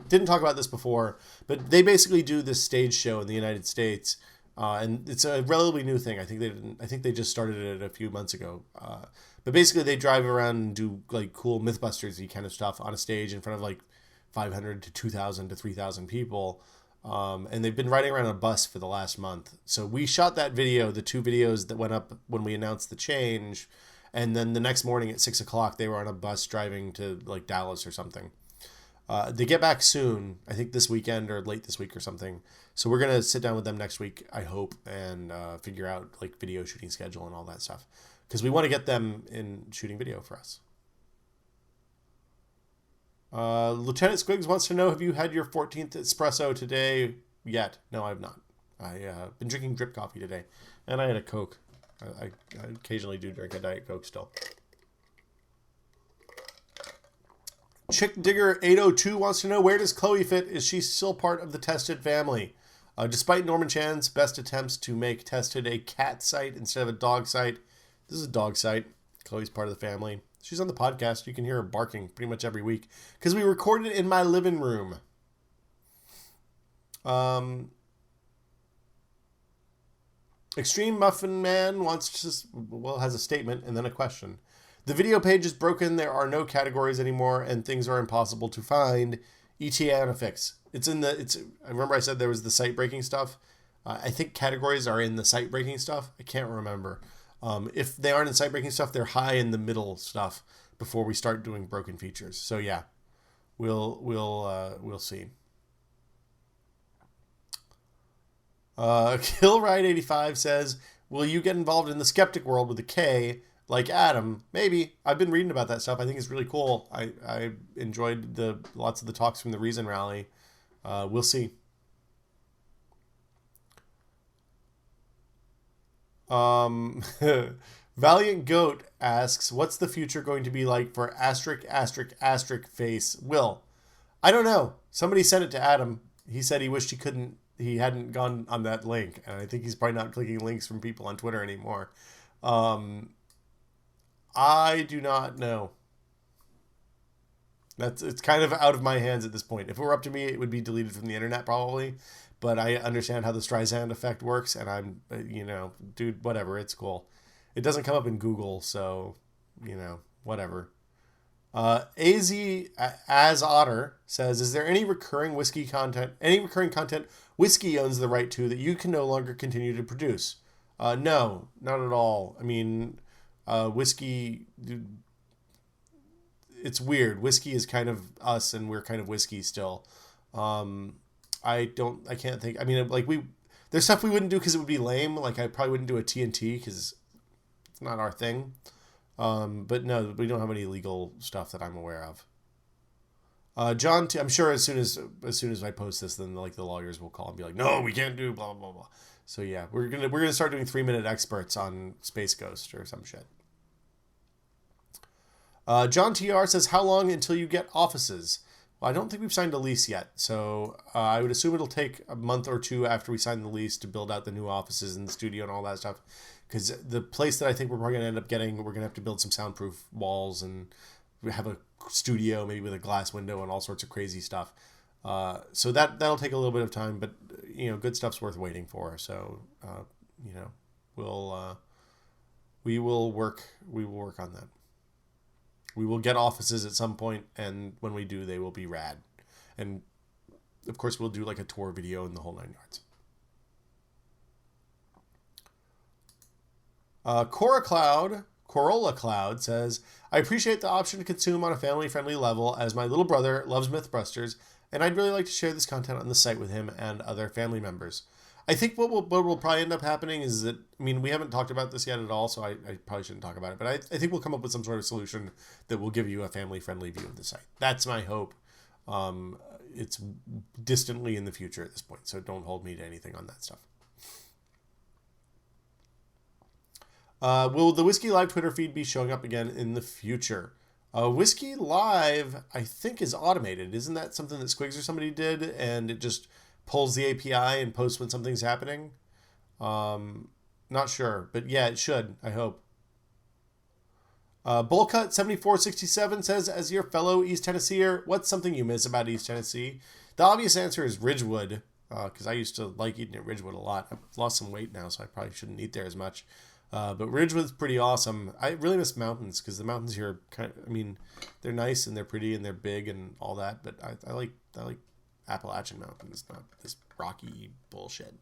didn't talk about this before, but they basically do this stage show in the United States, and it's a relatively new thing. I think they just started it a few months ago. But basically, they drive around and do like cool Mythbusters-y kind of stuff on a stage in front of like 500 to 2,000 to 3,000 people. And they've been riding around on a bus for the last month. So we shot that video, the 2 videos that went up when we announced the change. And then the next morning at 6 o'clock, they were on a bus driving to like Dallas or something. They get back soon, I think this weekend or late this week or something. So we're going to sit down with them next week, I hope, and figure out like video shooting schedule and all that stuff. Because we want to get them in shooting video for us. Lieutenant Squiggs wants to know, have you had your 14th espresso today yet? No, I have not. I've been drinking drip coffee today. And I had a Coke. I occasionally do drink a Diet Coke still. Chick Digger 802 wants to know, where does Chloe fit? Is she still part of the Tested family? Despite Norman Chan's best attempts to make Tested a cat site instead of a dog site, this is a dog site. Chloe's part of the family. She's on the podcast. You can hear her barking pretty much every week because we recorded it in my living room. Extreme Muffin Man has a statement and then a question. The video page is broken. There are no categories anymore, and things are impossible to find. ETA on a fix. I remember I said there was the site breaking stuff. I think categories are in the site breaking stuff. I can't remember. If they aren't in site breaking stuff, they're high in the middle stuff before we start doing broken features. So yeah, we'll see. Killride85 says, will you get involved in the skeptic world with a K like Adam? Maybe. I've been reading about that stuff. I think it's really cool. I enjoyed lots of the talks from the Reason Rally. We'll see. Valiant Goat asks, what's the future going to be like for **** face? Will, I don't know. Somebody sent it to Adam. He said he wished he hadn't gone on that link. And I think he's probably not clicking links from people on Twitter anymore. I do not know. It's kind of out of my hands at this point. If it were up to me, it would be deleted from the internet probably. But I understand how the Streisand effect works, and I'm, dude, whatever, it's cool. It doesn't come up in Google, so, whatever. As Otter says, is there any recurring content whiskey owns the right to that you can no longer continue to produce? No, not at all. I mean, whiskey, it's weird. Whiskey is kind of us, and we're kind of whiskey still. I can't think. I mean, like there's stuff we wouldn't do because it would be lame. Like I probably wouldn't do a TNT because it's not our thing. But no, we don't have any legal stuff that I'm aware of. John, I'm sure as soon as I post this, then like the lawyers will call and be like, no, we can't do blah blah blah. So yeah, we're gonna start doing 3-minute experts on Space Ghost or some shit. John TR says, how long until you get offices? Well, I don't think we've signed a lease yet, so I would assume it'll take a month or 2 after we sign the lease to build out the new offices and the studio and all that stuff. Because the place that I think we're probably going to end up getting, we're going to have to build some soundproof walls and have a studio maybe with a glass window and all sorts of crazy stuff. So that'll take a little bit of time, but good stuff's worth waiting for. So we will work on that. We will get offices at some point, and when we do, they will be rad. And, of course, we'll do like a tour video and the whole 9 yards. Corolla Cloud says, I appreciate the option to consume on a family-friendly level as my little brother loves Mythbusters, and I'd really like to share this content on the site with him and other family members. I think what will probably end up happening is that, we haven't talked about this yet at all, so I probably shouldn't talk about it, but I think we'll come up with some sort of solution that will give you a family-friendly view of the site. That's my hope. It's distantly in the future at this point, so don't hold me to anything on that stuff. Will the Whiskey Live Twitter feed be showing up again in the future? Whiskey Live, I think, is automated. Isn't that something that Squigs or somebody did, and it just pulls the API and posts when something's happening? Not sure, but yeah, it should, I hope. Bullcut7467 says, as your fellow East Tennesseer, what's something you miss about East Tennessee? The obvious answer is Ridgewood, because I used to like eating at Ridgewood a lot. I've lost some weight now, so I probably shouldn't eat there as much. But Ridgewood's pretty awesome. I really miss mountains, because the mountains here are kind of, I mean, they're nice and they're pretty and they're big and all that, but I like Appalachian mountains, not this rocky bullshit.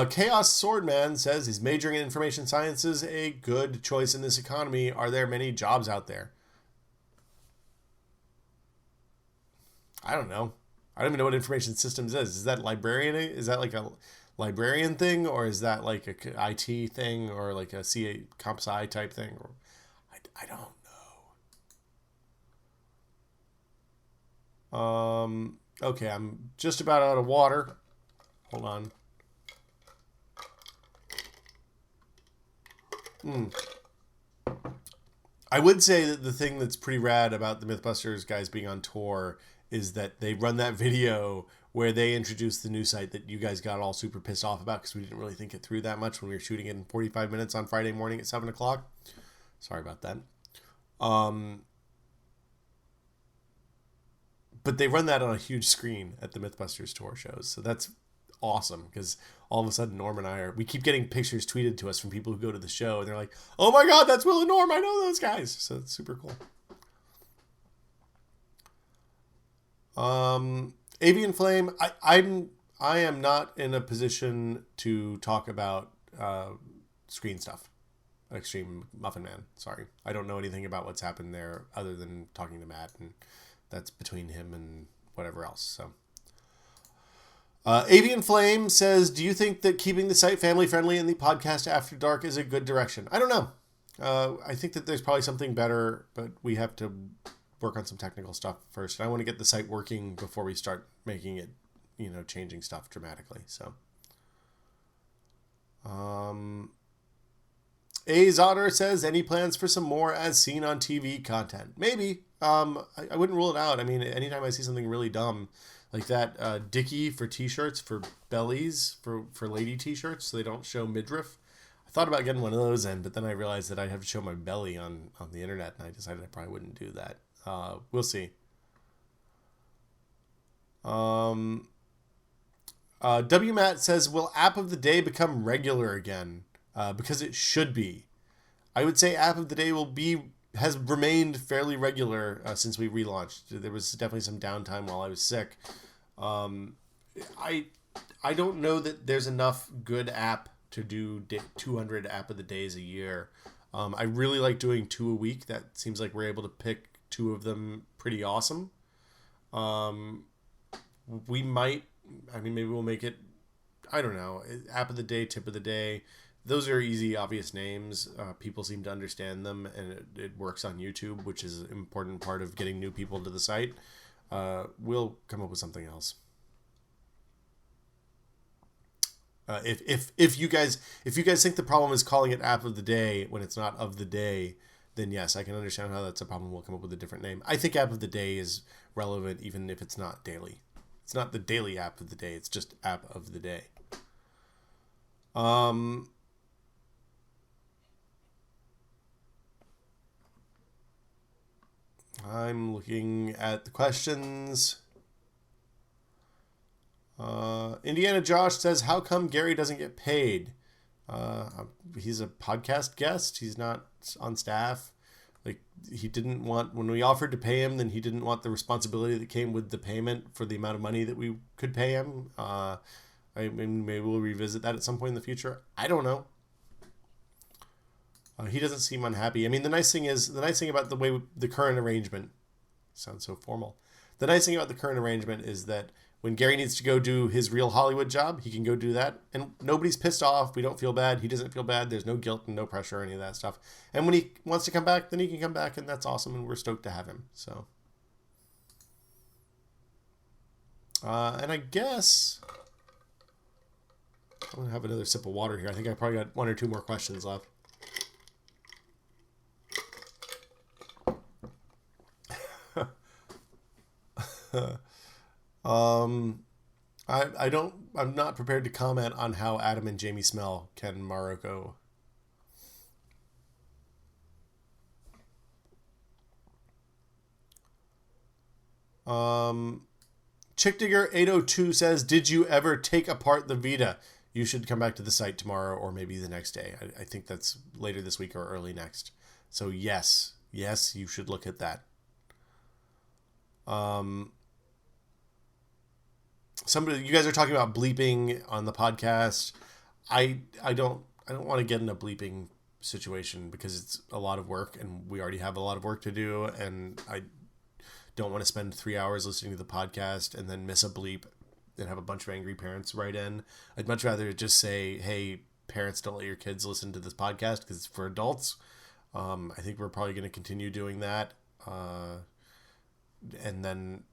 Chaos Swordman says, is majoring in information sciences a good choice in this economy? Are there many jobs out there? I don't know. I don't even know what information systems is. Is that librarian? Is that like a librarian thing, or is that like a IT thing, or like a CA comp sci type thing? Or I don't know. Okay, I'm just about out of water. Hold on. I would say that the thing that's pretty rad about the Mythbusters guys being on tour is that they run that video where they introduced the new site that you guys got all super pissed off about because we didn't really think it through that much when we were shooting it in 45 minutes on Friday morning at 7 o'clock. Sorry about that. But they run that on a huge screen at the Mythbusters tour shows. So that's awesome because all of a sudden Norm and we keep getting pictures tweeted to us from people who go to the show and they're like, oh my God, that's Will and Norm. I know those guys. So it's super cool. Avian Flame, I am not in a position to talk about screen stuff. Extreme Muffin Man, sorry. I don't know anything about what's happened there other than talking to Matt, and that's between him and whatever else. So, Avian Flame says, do you think that keeping the site family friendly in the podcast after dark is a good direction? I don't know. I think that there's probably something better, but we have to work on some technical stuff first. And I want to get the site working before we start making it, changing stuff dramatically. So, A Zotter says, any plans for some more as seen on TV content? Maybe. I wouldn't rule it out. I mean, anytime I see something really dumb like that, Dickie for t-shirts, for bellies, for lady t-shirts, so they don't show midriff. I thought about getting one of those in, but then I realized that I'd have to show my belly on the internet, and I decided I probably wouldn't do that. We'll see. WMAT says, will app of the day become regular again? Because it should be. I would say app of the day has remained fairly regular since we relaunched. There was definitely some downtime while I was sick. I don't know that there's enough good app to do 200 app of the days a year. I really like doing 2 a week. That seems like we're able to pick 2 of them pretty awesome. Maybe we'll make it, I don't know, app of the day, tip of the day. Those are easy, obvious names. People seem to understand them, and it works on YouTube, which is an important part of getting new people to the site. We'll come up with something else. If you guys think the problem is calling it app of the day when it's not of the day, then yes, I can understand how that's a problem. We'll come up with a different name. I think app of the day is relevant even if it's not daily. It's not the daily app of the day. It's just app of the day. I'm looking at the questions. Indiana Josh says, how come Gary doesn't get paid? He's a podcast guest. He's not on staff. Like, he didn't want, when we offered to pay him, then he didn't want the responsibility that came with the payment for the amount of money that we could pay him. Maybe we'll revisit that at some point in the future. I don't know. He doesn't seem unhappy. I mean, the nice thing about the current arrangement sounds so formal. The nice thing about the current arrangement is that when Gary needs to go do his real Hollywood job, he can go do that. And nobody's pissed off. We don't feel bad. He doesn't feel bad. There's no guilt and no pressure or any of that stuff. And when he wants to come back, then he can come back, and that's awesome. And we're stoked to have him. So, and I guess I'm going to have another sip of water here. I think I probably got 1 or 2 more questions left. I'm not prepared to comment on how Adam and Jamie smell, Ken Marocco. Chick Digger 802 says, "Did you ever take apart the Vita? You should come back to the site tomorrow or maybe the next day." I think that's later this week or early next. So yes, you should look at that. You guys are talking about bleeping on the podcast. I don't want to get in a bleeping situation because it's a lot of work and we already have a lot of work to do, and I don't want to spend 3 hours listening to the podcast and then miss a bleep and have a bunch of angry parents write in. I'd much rather just say, hey, parents, don't let your kids listen to this podcast because it's for adults. I think we're probably going to continue doing that. And then,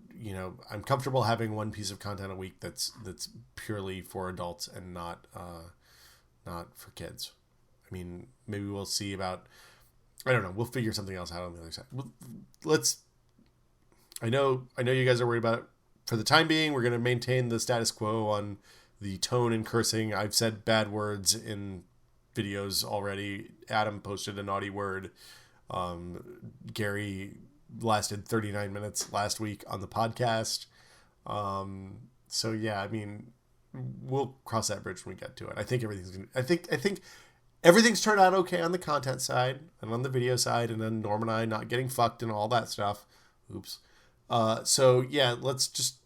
I'm comfortable having one piece of content a week that's purely for adults and not for kids. I mean, maybe we'll see about, I don't know, we'll figure something else out on the other side. I know you guys are worried about it. For the time being, we're going to maintain the status quo on the tone and cursing. I've said bad words in videos already. Adam posted a naughty word. Gary lasted 39 minutes last week on the podcast. So yeah, I mean, we'll cross that bridge when we get to it. I think everything's turned out okay on the content side and on the video side, and then Norm and I not getting fucked and all that stuff. Oops. So yeah, let's just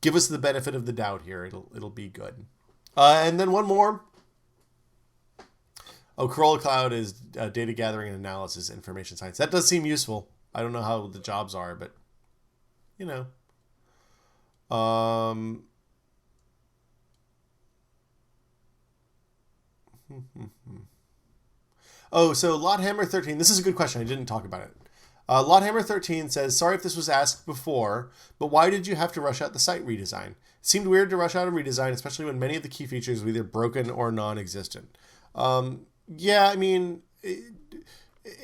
give us the benefit of the doubt here. It'll be good. And then one more. Oh, Corolla Cloud is data gathering and analysis, information science. That does seem useful. I don't know how the jobs are, but Oh, so Lothammer13. This is a good question. I didn't talk about it. Lothammer13 says, "Sorry if this was asked before, but why did you have to rush out the site redesign? It seemed weird to rush out a redesign, especially when many of the key features were either broken or non-existent." Yeah, I mean,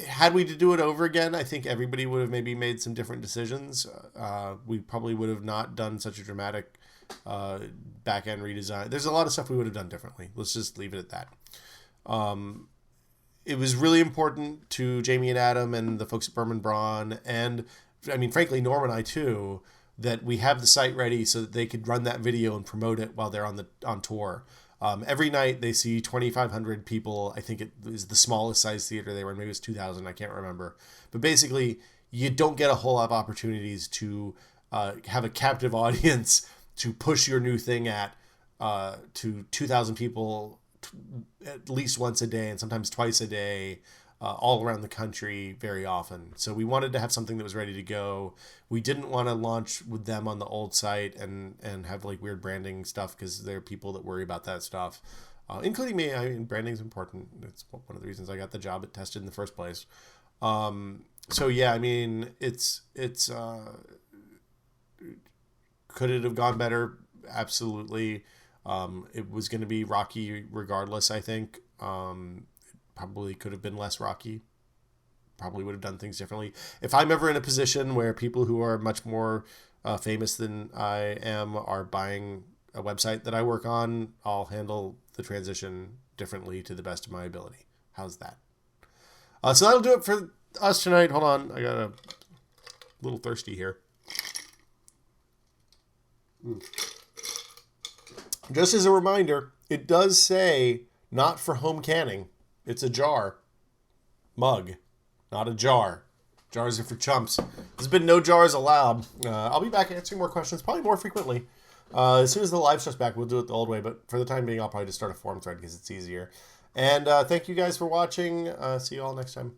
had we to do it over again, I think everybody would have maybe made some different decisions. We probably would have not done such a dramatic back-end redesign. There's a lot of stuff we would have done differently. Let's just leave it at that. It was really important to Jamie and Adam and the folks at Berman Braun, and I mean, frankly, Norm and I too, that we have the site ready so that they could run that video and promote it while they're on tour. Every night they see 2,500 people. I think it is the smallest size theater they were in. Maybe it was 2,000. I can't remember. But basically, you don't get a whole lot of opportunities to have a captive audience to push your new thing to 2,000 people at least once a day and sometimes twice a day, all around the country very often. So we wanted to have something that was ready to go. We didn't want to launch with them on the old site and have like weird branding stuff because there are people that worry about that stuff, including me. I mean, branding's important. It's one of the reasons I got the job at Tested in the first place. So yeah, I mean, it's could it have gone better? Absolutely. It was going to be rocky regardless, I think. Probably could have been less rocky. Probably would have done things differently. If I'm ever in a position where people who are much more famous than I am are buying a website that I work on, I'll handle the transition differently to the best of my ability. How's that? So that'll do it for us tonight. Hold on. I got a little thirsty here. Just as a reminder, it does say not for home canning. It's a jar. Mug. Not a jar. Jars are for chumps. There's been no jars allowed. I'll be back answering more questions, probably more frequently. As soon as the live stuff's back, we'll do it the old way. But for the time being, I'll probably just start a forum thread because it's easier. And thank you guys for watching. See you all next time.